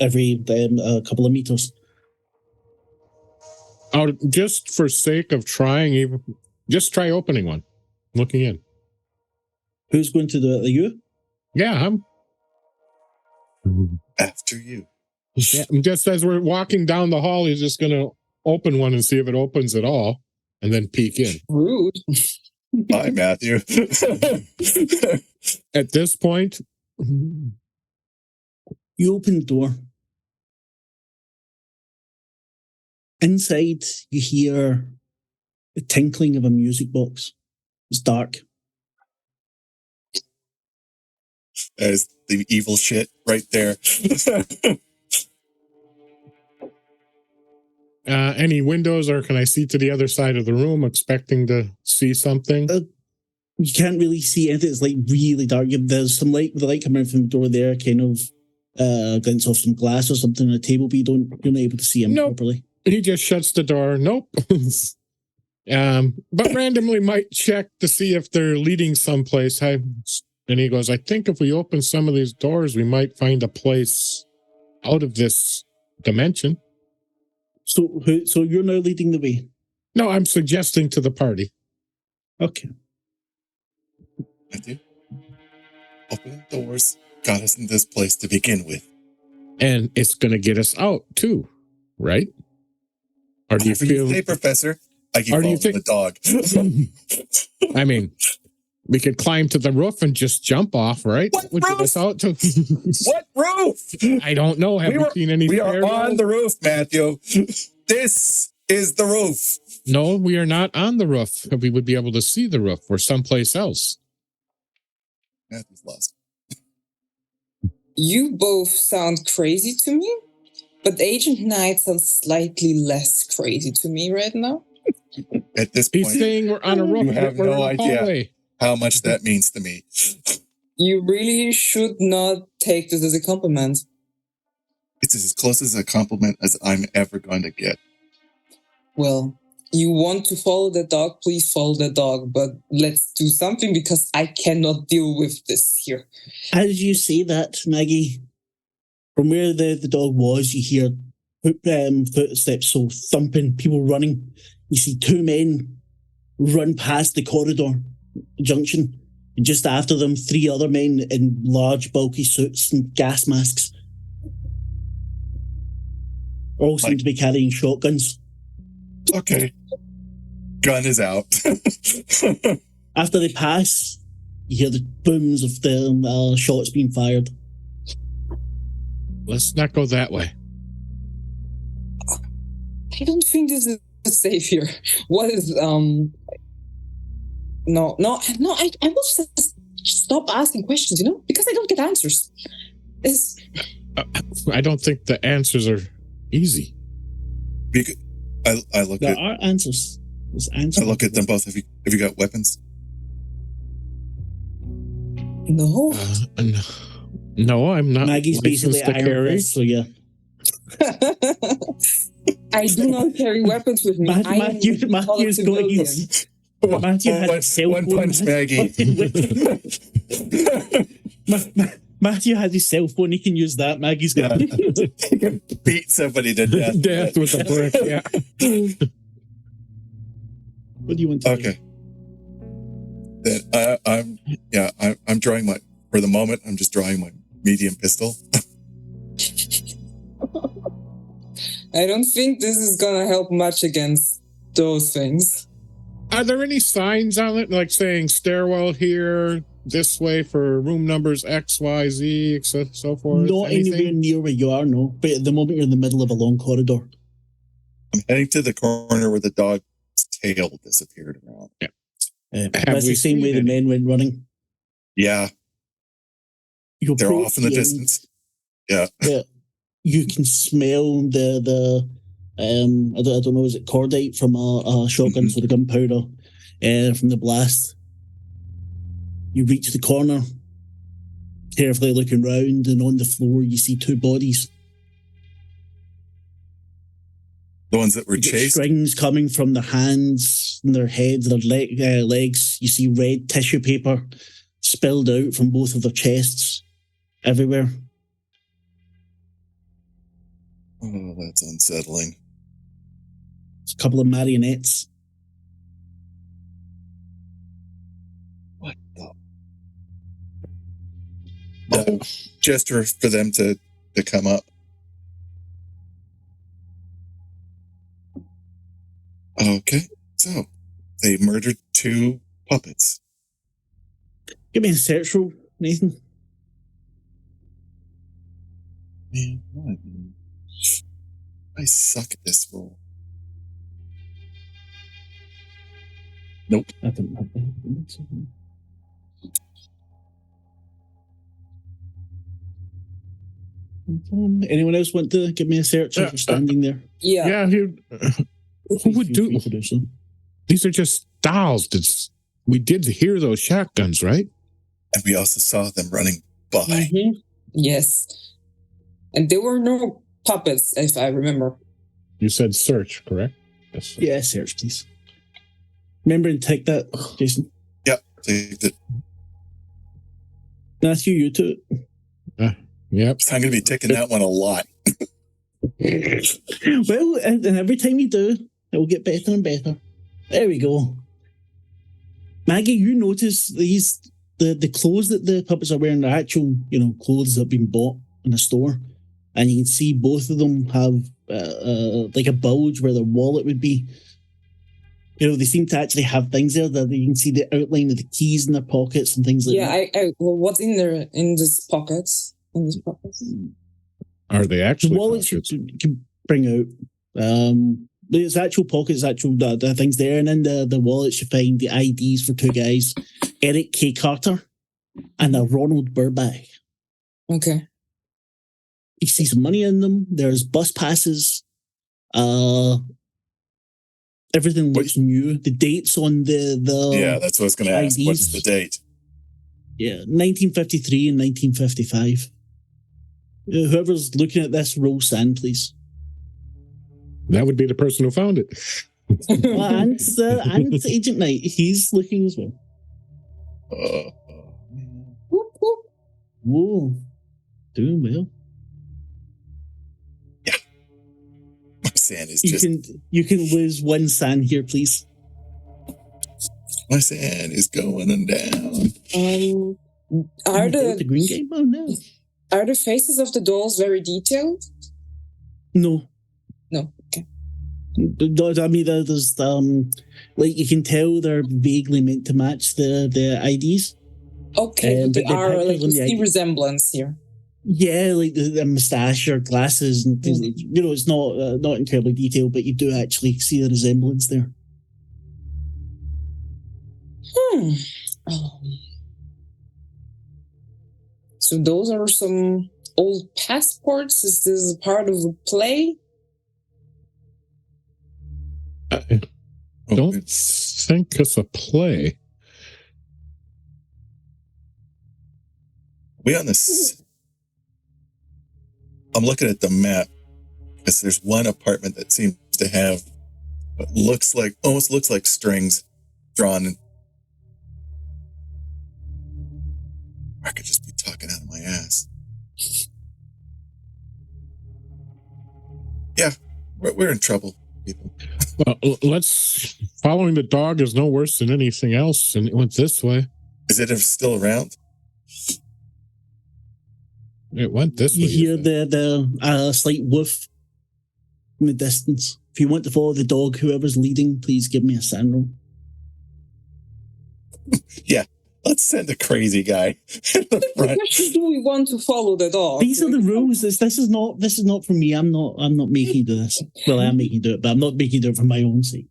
every a couple of meters. Out just for sake of trying, even just try opening one, looking in. Who's going to do it? Are you? Yeah, I'm. After you. Yeah, just as we're walking down the hall, he's just going to open one and see if it opens at all, and then peek in. Rude. Bye, Matthew. At this point, You open the door. Inside, you hear the tinkling of a music box. It's dark. As the evil shit right there. any windows, or can I see to the other side of the room, expecting to see something? You can't really see anything. It's like really dark. There's some light, the light coming from the door there, kind of glints off some glass or something on a table, but you're not able to see him properly. He just shuts the door. Nope. But randomly might check to see if they're leading someplace. And he goes, I think if we open some of these doors, we might find a place out of this dimension. So you're now leading the way? No, I'm suggesting to the party. Okay. Matthew, opening doors got us in this place to begin with. And it's going to get us out too, right? Or do you feel... Hey, Professor, I keep following the dog. I mean, we could climb to the roof and just jump off, right? What roof? What roof? I don't know. Have you seen any? We are on the roof, Matthew. This is the roof. No, we are not on the roof. We would be able to see the roof. We're someplace else. Matthew's lost. You both sound crazy to me, but Agent Knight sounds slightly less crazy to me right now. At this point, he's saying we're on a roof. You have no idea hallway. How much that means to me. You really should not take this as a compliment. It's as close as a compliment as I'm ever going to get. Well, you want to follow the dog, please follow the dog, but let's do something because I cannot deal with this here. As you say that, Maggie, from where the dog was, you hear footsteps, so thumping, people running. You see two men run past the corridor junction. And just after them, three other men in large, bulky suits and gas masks. All seem to be carrying shotguns. Okay. Gun is out. After they pass, you hear the booms of the shots being fired. Let's not go that way. I don't think this is safe here. What is No, I will just stop asking questions, because I don't get answers. I don't think the answers are easy. I look there at... are answers. There's answers. I look at them both. Have you got weapons? No. No, I'm not. Maggie's basically to carry. Fist, so yeah. I do not carry weapers with me. Matthew's going. Matthew has a cell phone. One punch, Maggie. Matthew has his cell phone. He can use that. Maggie's got. He can beat somebody to death. Death with a brick. Yeah. What do you want to do? Okay. Then I'm drawing my. For the moment, I'm just drawing my medium pistol. I don't think this is gonna help much against those things. Are there any signs on it, like saying stairwell here, this way for room numbers X, Y, Z, so forth? Not anywhere near where you are, no. But at the moment, you're in the middle of a long corridor. I'm heading to the corner where the dog's tail disappeared around. Yeah. That's the same way the men went running. Yeah. They're off in the distance. Yeah. You can smell the I don't know, is it cordite from a shotgun, so the gunpowder from the blast. You reach the corner, carefully looking round, and on the floor you see two bodies. The ones that were chased? Strings coming from their hands, and their heads, their legs. You see red tissue paper spilled out from both of their chests everywhere. Oh, that's unsettling. a couple of marionettes. What the? Gesture for them to come up. Okay, so they murdered 2 puppets. Give me a search roll, Nathan. Man, what? I suck at this roll. Nope. I didn't have that. Anyone else want to give me a search as you're standing there? Yeah. Who would Feel do? free to so. These are just dolls. We did hear those shotguns, right? And we also saw them running by. Mm-hmm. Yes. And there were no puppets, if I remember. You said search, correct? Yes. Yeah, search, please. Remember and take that, Jason. Yep. Take it. Matthew, you too. Yep. I'm going to be taking that one a lot. Well, and every time you do, it will get better and better. There we go. Maggie, you notice the clothes that the puppets are wearing are actual, clothes that have been bought in a store. And you can see both of them have like a bulge where their wallet would be. They seem to actually have things there that you can see the outline of the keys in their pockets and things like that. Yeah, what's in there in these pockets? Are they actually wallets pockets? you can bring out? There's actual pockets, actual the things there, and in the wallets you find the IDs for 2 guys, Eric K. Carter and a Ronald Burbach. Okay. You see some money in them. There's bus passes. Everything looks new. The dates on the yeah, that's what I was going to ask. IDs. What's the date? Yeah, 1953 and 1955. Whoever's looking at this, roll sand, please. That would be the person who found it. and Agent Knight, he's looking as well. Whoop, whoop. Whoa, doing well. Yeah, my sand is You can lose 1 sand here, please. my sand is going down. Are the green game? Oh no. Are the faces of the dolls very detailed? No. No. Okay. I mean, there's like you can tell they're vaguely meant to match the IDs. Okay, but the there are pictures like on you the see ID. resemblance here. Yeah, like the moustache or glasses and things. It's not incredibly detailed, but you do actually see the resemblance there. So those are some old passports. Is this part of the play? I don't think it's a play. We on this. I'm looking at the map because there's one apartment that seems to have what almost looks like strings drawn. I could just be talking out of my ass. Yeah, we're in trouble, people. Well, following the dog is no worse than anything else, and it went this way. Is it still around? It went this way. You hear the slight woof in the distance. If you want to follow the dog, whoever's leading, please give me a sand roll. Yeah, let's send a crazy guy in the The front. question: do we want to follow the dog? These are the rules. This is not for me. I'm not making you do this. Well, I am making you do it, but I'm not making you do it for my own sake.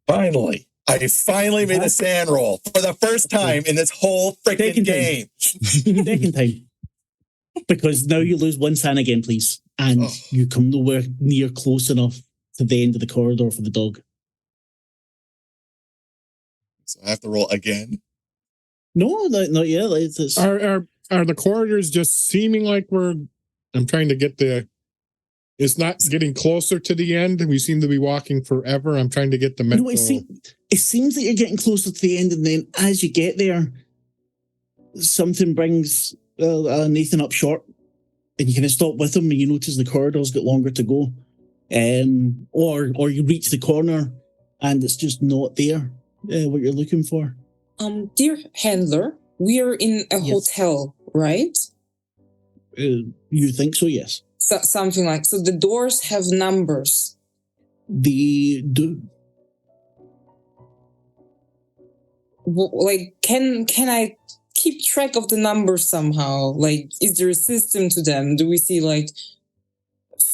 Finally, I finally made a sand roll for the first time in this whole freaking game. Second time. Because now you lose 1 sand again, please. And you come nowhere near close enough to the end of the corridor for the dog. So I have to roll again. No, not yet. It's Are the corridors just seeming like I'm trying to get it's not getting closer to the end. We seem to be walking forever. I'm trying to get the mental. No, it seems that you're getting closer to the end, and then as you get there, something brings Nathan up short, and you kind of stop with him, and you notice the corridor's got longer to go. or you reach the corner and it's just not there, what you're looking for. Dear handler, we are in a Yes. hotel, right? You think so? Yes. Something like so. The doors have numbers. They do. Like, can I keep track of the numbers somehow? Like, is there a system to them? Do we see like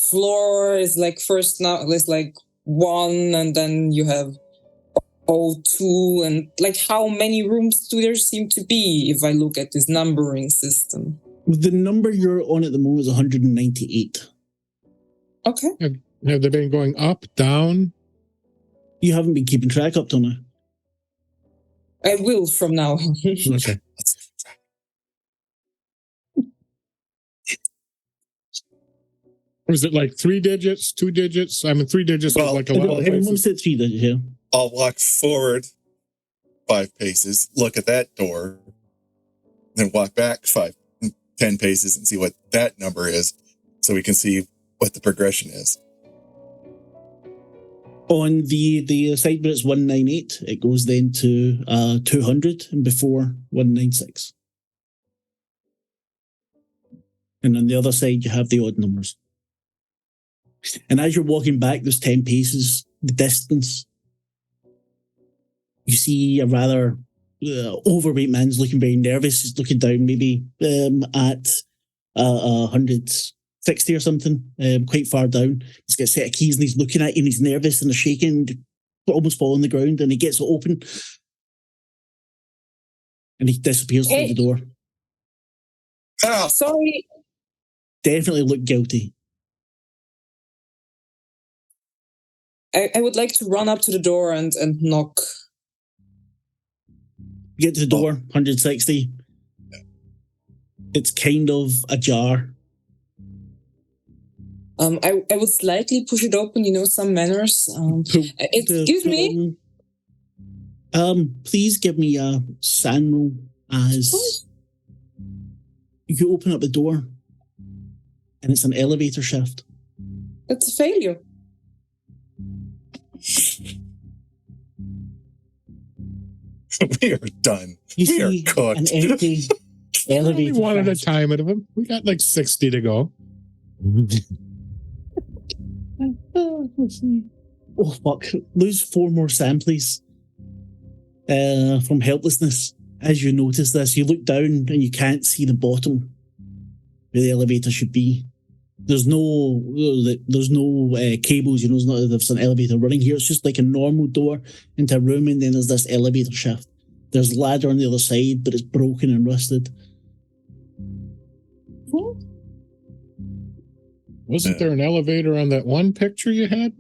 floor is like first now it's like 1 and then you have 02 and like how many rooms do there seem to be if I look at this numbering system? The number you're on at the moment is 198. Okay. Have they been going up, down? You haven't been keeping track up till now. I will from now on. Okay. Was it like 3 digits, 2 digits? I mean, 3 digits Well, is like a lot of Everyone places. said 3 digits here. I'll walk forward 5 paces, look at that door, then walk back 10 paces and see what that number is so we can see what the progression is. On the side where it's 198, it goes then to 200 and before 196. And on the other side, you have the odd numbers. And as you're walking back those 10 paces, the distance, you see a rather overweight man's looking very nervous. He's looking down maybe at 160 or something, quite far down. He's got a set of keys and he's looking at you and he's nervous and he's shaking, almost fall on the ground, and he gets it open. And he disappears through the door. Oh, Sorry. Definitely look guilty. I would like to run up to the door and knock. You get to the door, 160. It's kind of ajar. I would slightly push it open, some manners. Excuse me? Please give me a SAN roll as you open up the door and it's an elevator shaft. That's a failure. We are done. You We are see cooked. an empty elevator Only one at a shaft. time at them. We got like 60 to go. Let's see. Oh, fuck. Lose 4 more SAN, please. From helplessness. As you notice this, you look down and you can't see the bottom where the elevator should be. There's no cables, there's an elevator running here. It's just like a normal door into a room, and then there's this elevator shaft. There's a ladder on the other side, but it's broken and rusted. Wasn't there an elevator on that one picture you had?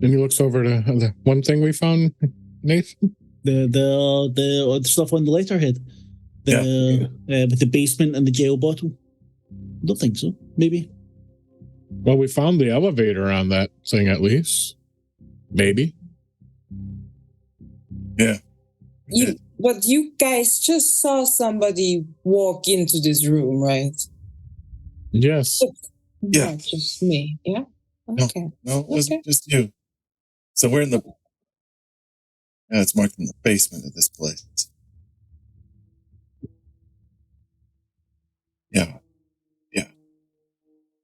And he looks over to the one thing we found, Nathan. The stuff on the letterhead. With the basement and the jail bottle. Don't think so. Maybe. Well, we found the elevator on that thing at least. Maybe. Yeah. But you guys just saw somebody walk into this room, right? Yes. Yeah. Not just me. Yeah. Okay. No, it wasn't just you. So we're in the... Yeah, it's marked in the basement of this place. Yeah.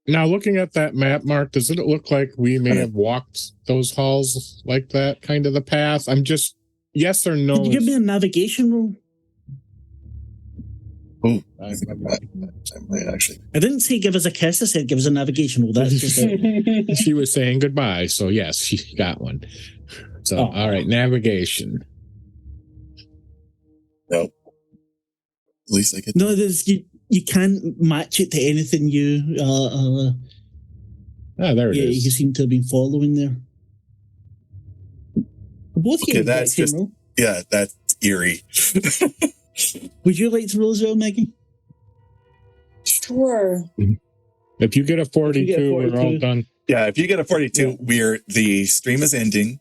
Now, looking at that map, Mark, does it look like we may have walked those halls like that, kind of the path? I'm just, yes or no? Can you give me a navigation roll? Oh, I might actually. I didn't say give us a kiss. I said give us a navigation roll. That's just it. She was saying goodbye, so yes, she got one. So, all right, navigation. Nope. At least I get. No, you can't match it to anything you there it is. you seem to have been following there. Both Okay, that's just roll. Yeah, that's eerie. Would you like to roll as well, Maggie? Sure. If you get a 42, we're all done. Yeah, if you get a 42, the stream is ending.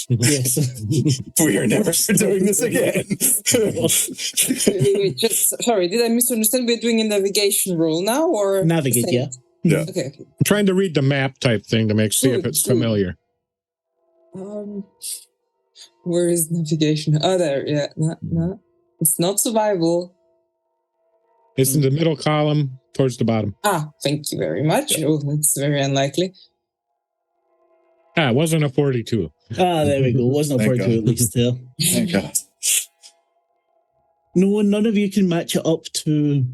Yes. We are never doing this again. Wait, sorry, did I misunderstand? We're doing a navigation roll now, or Navigate, yeah. Yeah. Okay. I'm trying to read the map type thing to see if Good, it's good. familiar. Where is navigation? Oh, there. Yeah. No. It's not survival. It's in the middle column towards the bottom. Thank you very much. Yeah. Oh, that's very unlikely. It wasn't a 42. There we go. Wasn't a Thank 42 God. at least there. Thank God. No, none of you can match it up to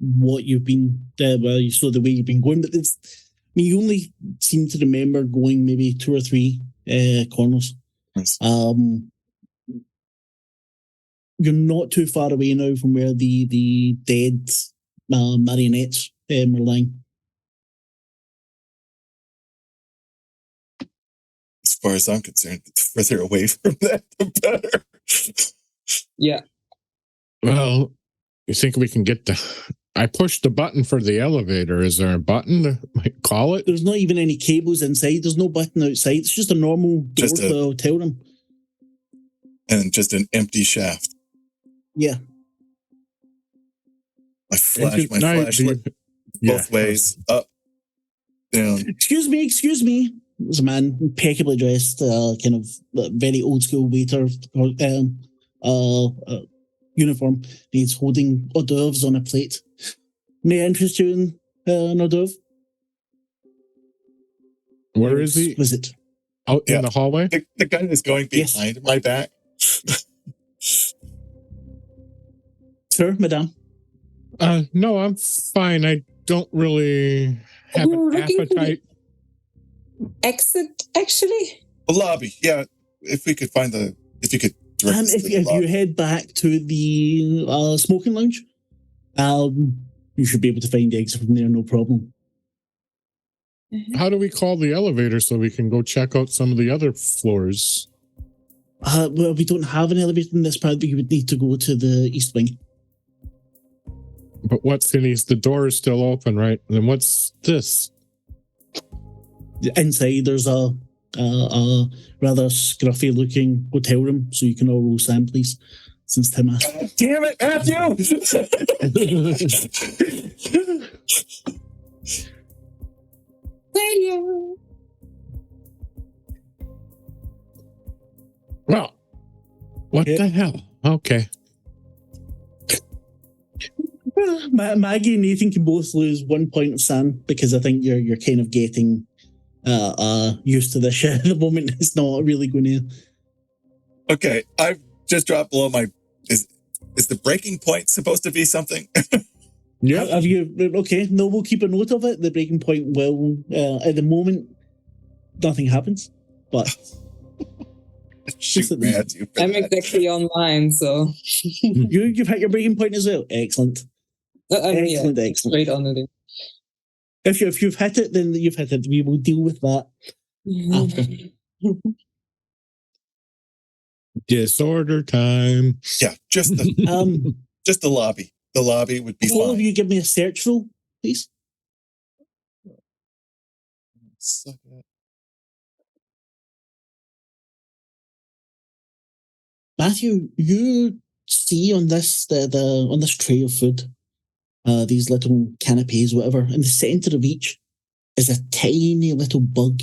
what you've been. You saw the way you've been going, but it's. I mean, you only seem to remember going maybe 2 or 3 corners. Nice. You're not too far away now from where the dead marionettes are lying. As far as I'm concerned, the further away from that, the better. Yeah. Well, you think we can get I pushed the button for the elevator. Is there a button to call it? There's not even any cables inside. There's no button outside. It's just a normal door to a hotel room. And just an empty shaft. Yeah. My flashlight both ways, up, down. Excuse me. There's a man impeccably dressed, kind of very old school waiter uniform. He's holding hors d'oeuvres on a plate. May I interest you in an hors d'oeuvre? Where is he? Exquisite. Out in the hallway? The gun is going behind my back. Sir, madame? No, I'm fine. I don't really have an appetite. Exit, actually? The lobby, yeah. If you could direct us If to the lobby. you head back to the smoking lounge, you should be able to find the exit from there, no problem. How do we call the elevator so we can go check out some of the other floors? Well, we don't have an elevator in this part, but you would need to go to the east wing. But what's in east? The door is still open, right? And then what's this? Inside, there's a rather scruffy looking hotel room, so you can all roll SAM, please. Since Tim asked. Damn it, Matthew! Failure. Well, what the hell? Okay. Maggie and Nathan can both lose 1 point of SAM because I think you're kind of getting used to this shit at the moment. It's not really going to. Okay, I've just dropped below my. Is the breaking point supposed to be something? Yeah. Have you? Okay, no, we'll keep a note of it. The breaking point will. At the moment, nothing happens, but. Shoot, Matthew. I'm exactly online, so. You've hit your breaking point as well. Excellent. Excellent. Straight on it. If you've hit it, then you've hit it. We will deal with that after. Disorder time. Yeah, just the just the lobby. The lobby would be all fine. of you give me a search roll, please. Suck it. Matthew, you see on this on this tray of food, these little canapes, whatever. In the center of each is a tiny little bug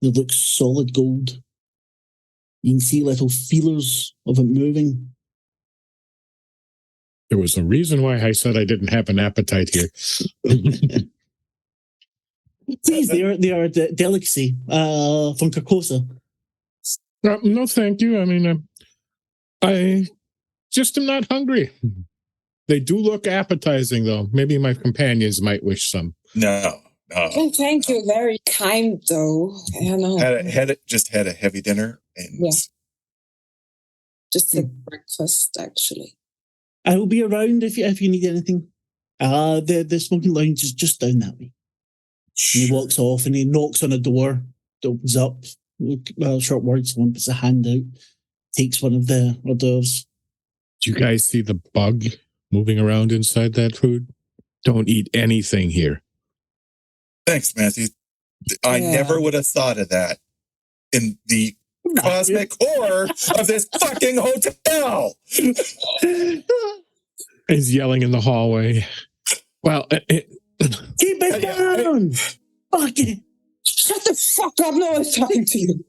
that looks solid gold. You can see little feelers of it moving. There was a reason why I said I didn't have an appetite here. Please, they are a delicacy from Carcosa. No, thank you. I mean, I just am not hungry. They do look appetizing, though. Maybe my companions might wish some. No. Oh, thank you. Very kind, though. I don't know. Had a heavy dinner and just had breakfast, actually. I will be around if you need anything. The smoking lounge is just down that way. Sure. And he walks off and he knocks on a door. It opens up. Short words. One puts a hand out, takes one of the hors d'oeuvres. Do you guys see the bug moving around inside that food? Don't eat anything here. Thanks, Matthew. I never would have thought of that in the cosmic horror of this fucking hotel. He's yelling in the hallway. Well, Keep it down! Fuck it! Shut the fuck up! No one's talking to you.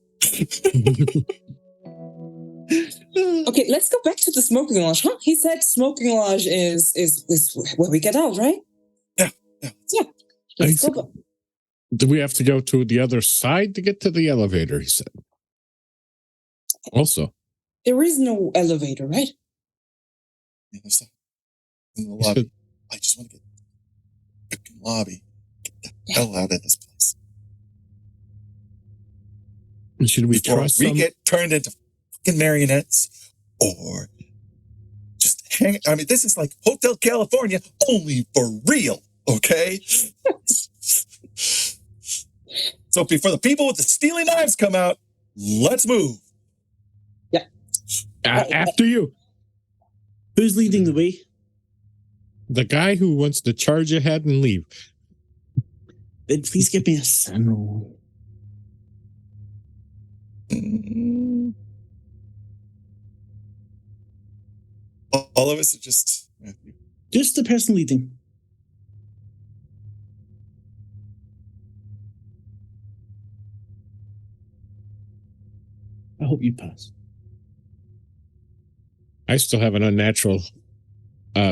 Okay, let's go back to the smoking lodge, huh? He said smoking lodge is where we get out, right? Yeah. Let's go back. Do we have to go to the other side to get to the elevator? He said. Also, There is no elevator, right? The other side. In the lobby. I just want to get the fucking lobby. Get the hell out of this place. should we Before trust we them? get turned into fucking marionettes or just hang. I mean, this is like Hotel California, only for real, okay? So before the people with the steely knives come out, let's move. After you. Who's leading the way? The guy who wants to charge ahead and leave. Then please give me a sin roll. All of us are just. Just the person leading. I hope you pass. I still have an unnatural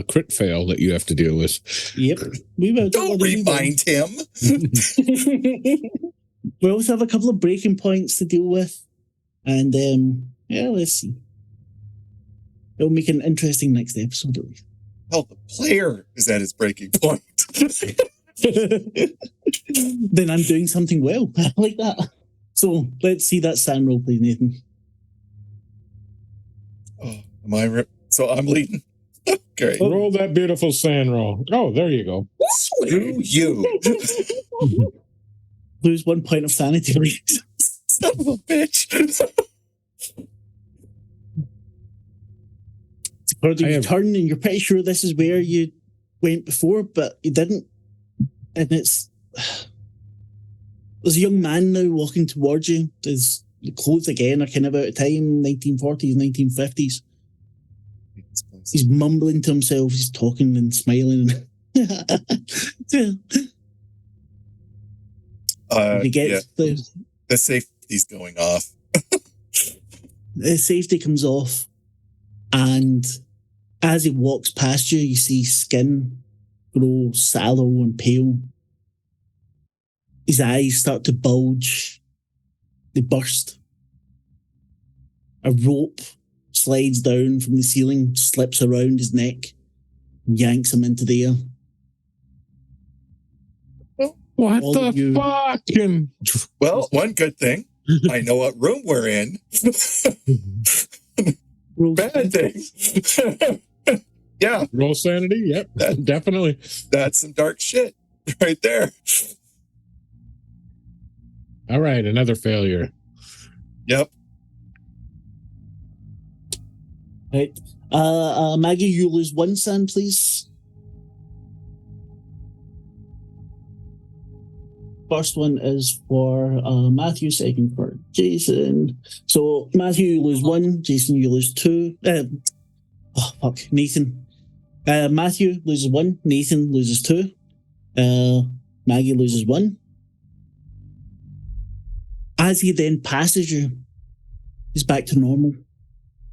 crit fail that you have to deal with. Yep. We will. Don't remind him. We also have a couple of breaking points to deal with. And yeah, let's see. It'll make an interesting next episode, at least. Hell, the player is at his breaking point. Then I'm doing something well. I like that. So let's see that sound role, please, Nathan. Oh, am I? So I'm leading. Great. Roll that beautiful sand roll. Oh, there you go. Screw you. Lose 1 point of sanity. Son of a bitch. You turn and you're pretty sure this is where you went before, but you didn't. And there's a young man now walking towards you. His clothes again are kind of out of time, 1940s, 1950s. He's mumbling to himself. He's talking and smiling. He gets the safety's going off. The safety comes off, and as he walks past you, you see skin grow sallow and pale. His eyes start to bulge. They burst. A rope slides down from the ceiling, slips around his neck, and yanks him into the air. What All the of you- fucking? Well, one good thing, I know what room we're in. Bad thing. Yeah, Roll sanity? Yep, definitely. that's some dark shit right there. All right, another failure. Yep. Right. Maggie, you lose 1 sand, please. First one is for Matthew, second for Jason. So Matthew, you lose 1. Jason, you lose 2. Nathan. Matthew loses 1. Nathan loses 2. Maggie loses 1. As he then passes you, he's back to normal.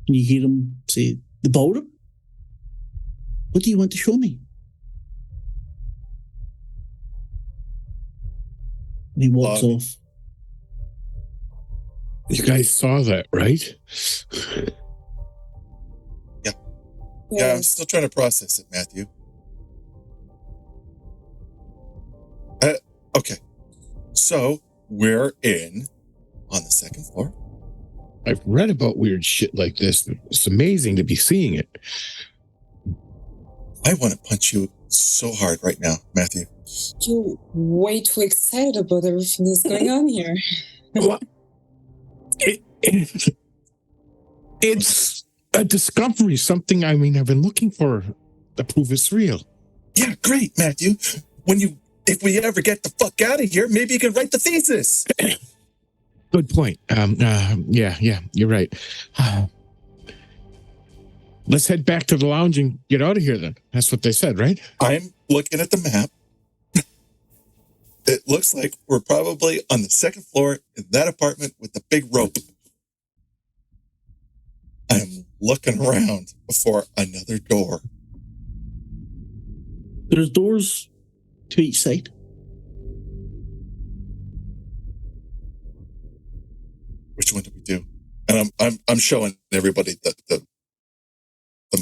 And you hear him say, "The ballroom? What do you want to show me?" And he walks off. You guys saw that, right? Yeah, I'm still trying to process it, Matthew. Okay. So we're on the 2nd floor. I've read about weird shit like this. It's amazing to be seeing it. I want to punch you so hard right now, Matthew. You're way too excited about everything that's going on here. What? It's a discovery, something I've been looking for to prove it's real. Yeah, great, Matthew. If we ever get the fuck out of here, maybe you can write the thesis. Good point. Yeah, you're right. Let's head back to the lounge and get out of here then. That's what they said, right? I'm looking at the map. It looks like we're probably on the second floor in that apartment with the big rope. I'm looking around for another door. There's doors to each side. Which one do we do? And I'm showing everybody the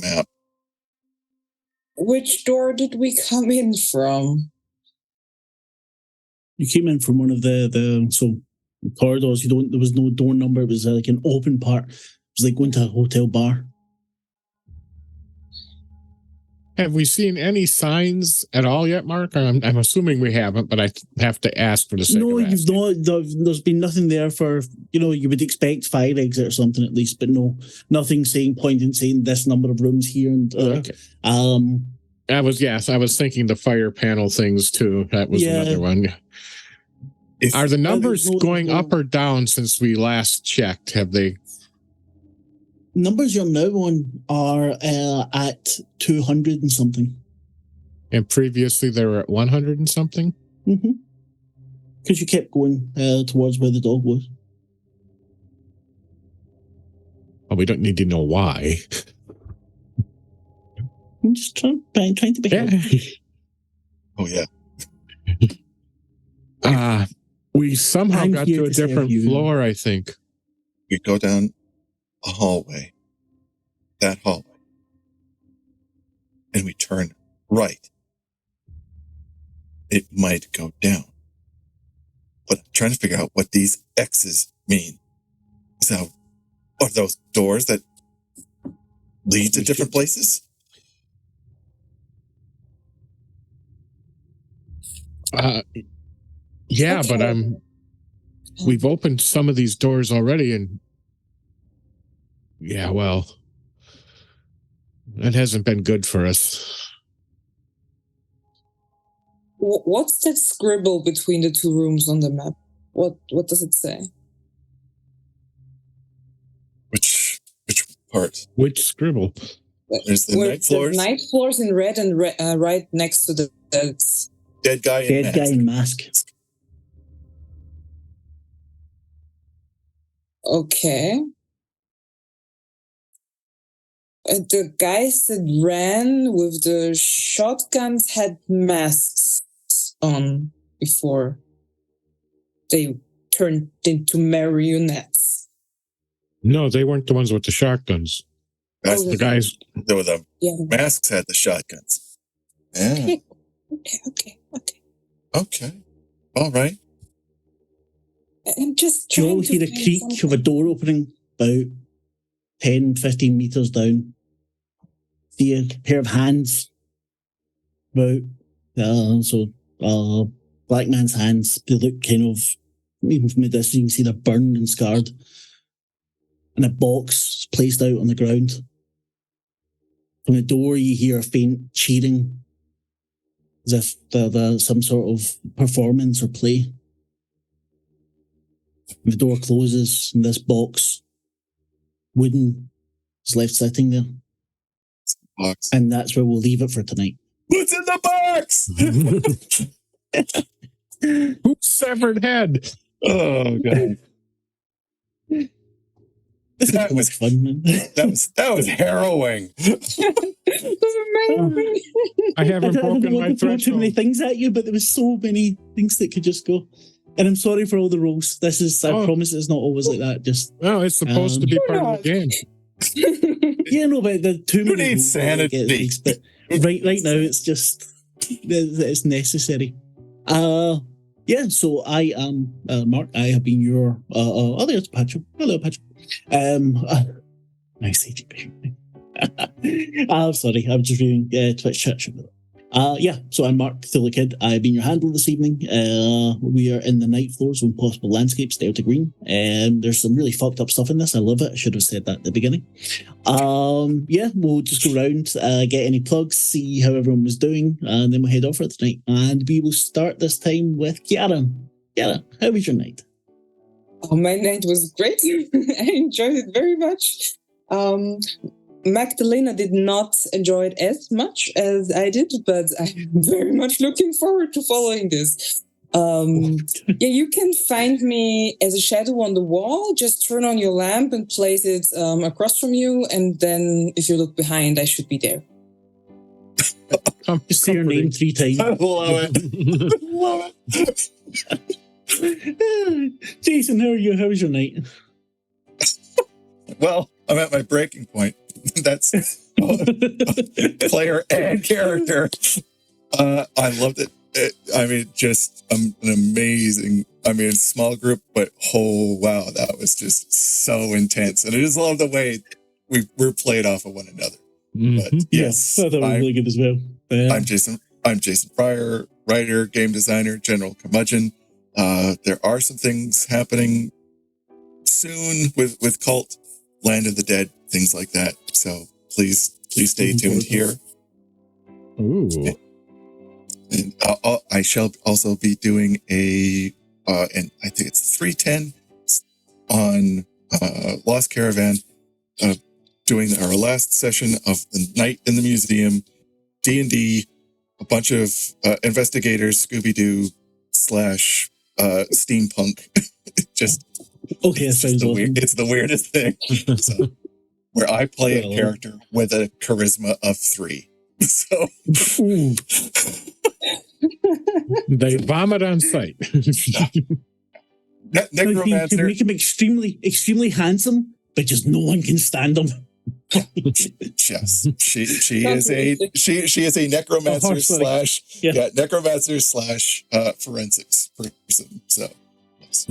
map. Which door did we come in from? You came in from one of the corridors. There was no door number. It was like an open part. It was like going to a hotel bar. Have we seen any signs at all yet, Mark? I'm assuming we haven't, but I have to ask for the sake No, of you've asking. not. There's been nothing there for, you would expect fire exit or something at least, but no, nothing pointing saying this number of rooms here. And Okay. I was thinking the fire panel things too. That was another one. Are the numbers going up or down since we last checked? Have they? Numbers you're now on are at 200 and something. And previously they were at 100 and something? Mm-hmm. Because you kept going towards where the dog was. Well, we don't need to know why. I'm just trying to be helpful. Oh, yeah. We somehow got to a different floor, I think. We go down a hallway. That hallway. And we turn right. It might go down. But I'm trying to figure out what these X's mean. So, are those doors that lead to different places? Yeah, Okay. but we've opened some of these doors already, and yeah, well, that hasn't been good for us. What's that scribble between the two rooms on the map? What does it say? Which part? Which scribble? There's the night floors. Night floors in red and right next to the Dead guy in mask. Okay. The guys that ran with the shotguns had masks on before they turned into marionettes. No, they weren't the ones with the shotguns. That's the guys. There were the masks had the shotguns. Yeah. Okay. All right. I'm just You'll trying to hear a creak of a door opening about 10, 15 meters down. See a pair of hands. Black man's hands. They look kind of, even from a distance, you can see they're burned and scarred. And a box placed out on the ground. From the door, you hear a faint cheering, as if there's some sort of performance or play. The door closes, and this box, wooden, is left sitting there. Box. And that's where we'll leave it for tonight. What's in the box? Who's severed head? Oh, God. That was fun, man. That was harrowing. I haven't broken my throw threshold. too many things at you, but there was so many things that could just go. And I'm sorry for all the rolls. I promise it's not always like that. Just it's supposed to be part of the game. Yeah, no, but the too many. Who needs sanity? But right now, it's just it's necessary. So I am Mark. I have been your there's Patrick. Hello, Patrick. Nice CGP. I'm sorry, I'm just reading Twitch chat. So I'm Mark, Cthulhu Kid. I've been your handler this evening. We are in the night floors with Impossible Landscapes, Delta Green. There's some really fucked up stuff in this. I love it. I should have said that at the beginning. We'll just go around, get any plugs, see how everyone was doing, and then we'll head off for tonight. And we will start this time with Kiara. Kiara, how was your night? Oh, my night was great. I enjoyed it very much. Magdalena did not enjoy it as much as I did, but I'm very much looking forward to following this. Yeah, you can find me as a shadow on the wall. Just turn on your lamp and place it across from you, and then if you look behind, I should be there. Just say your name 3 times. I love it. Love it. Jason, how are you? How was your night? Well, I'm at my breaking point. That's player and character. I loved it. Just an amazing, small group, but oh, wow, that was just so intense. And I just love the way we're played off of one another. But yes, I thought it was really good as well. I'm Jason Pryor, writer, game designer, general curmudgeon. There are some things happening soon with Cult, Land of the Dead, things like that. So please stay tuned here. Ooh. And I shall also be doing and I think it's 310 on Lost Caravan, doing our last session of the night in the museum, D&D, a bunch of investigators, Scooby-Doo / steampunk. Just okay, that sounds awesome. It's the weirdest thing. So, where I play a character with a charisma of 3. So they vomit on sight. Necromancer. You make him extremely, extremely handsome, but just no one can stand him. Yes, she is a necromancer / necromancer / forensics person. So yes.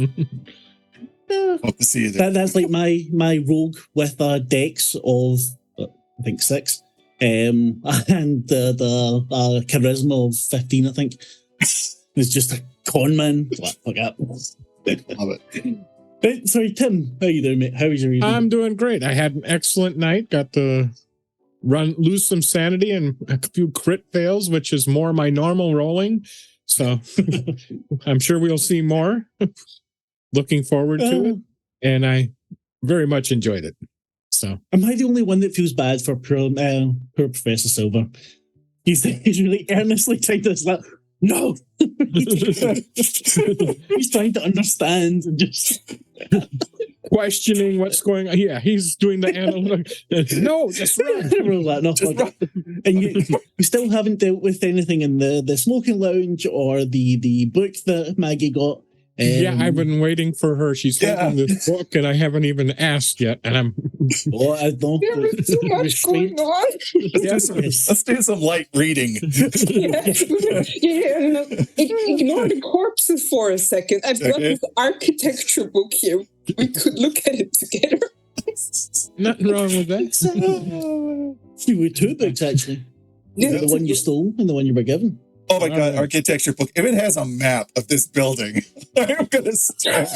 Hope to see you there. That's like my rogue with a dex of I think 6. And the charisma of 15, I think. It's just a con man. Fuck up. Love it. But, sorry, Tim, how you doing, mate? How was your evening? I'm doing great. I had an excellent night. Got to lose some sanity and a few crit fails, which is more my normal rolling. So I'm sure we'll see more. Looking forward to it. And I very much enjoyed it. So am I the only one that feels bad for poor Professor Silver? He's really earnestly trying to like, no. He's trying to understand and just questioning what's going on. Yeah, he's doing the analytic. No, just run. No, just run. And you still haven't dealt with anything in the smoking lounge or the book that Maggie got. Yeah, I've been waiting for her. She's holding this book, and I haven't even asked yet. And I'm. I don't. There's too much going on. Let's do some light reading. Ignore the corpses for a second. I've got this architecture book here. We could look at it together. Nothing wrong with that. You were 2 books actually. The one you stole and the one you were given. Oh my God, architecture book. If it has a map of this building, I'm going to start.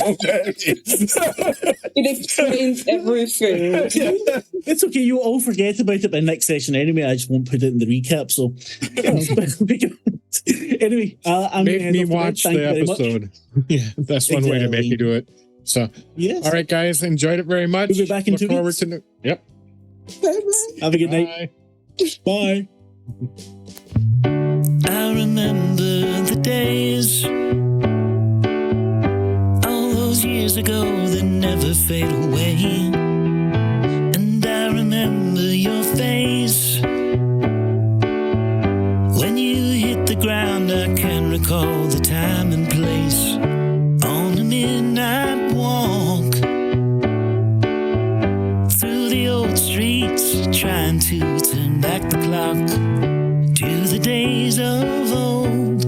It explains everything. It's okay. You all forget about it by next session anyway. I just won't put it in the recap. So, anyway, I'm make me watch the episode. Yeah, that's one way to make you do it. So, yes. All right, guys, enjoyed it very much. We'll be back in 2 weeks. Yep. Bye-bye. Have a good night. Bye. I remember the days, all those years ago that never fade away. And I remember your face when you hit the ground. I can recall the time and place on a midnight walk through the old streets, trying to turn back the clock to the days of old.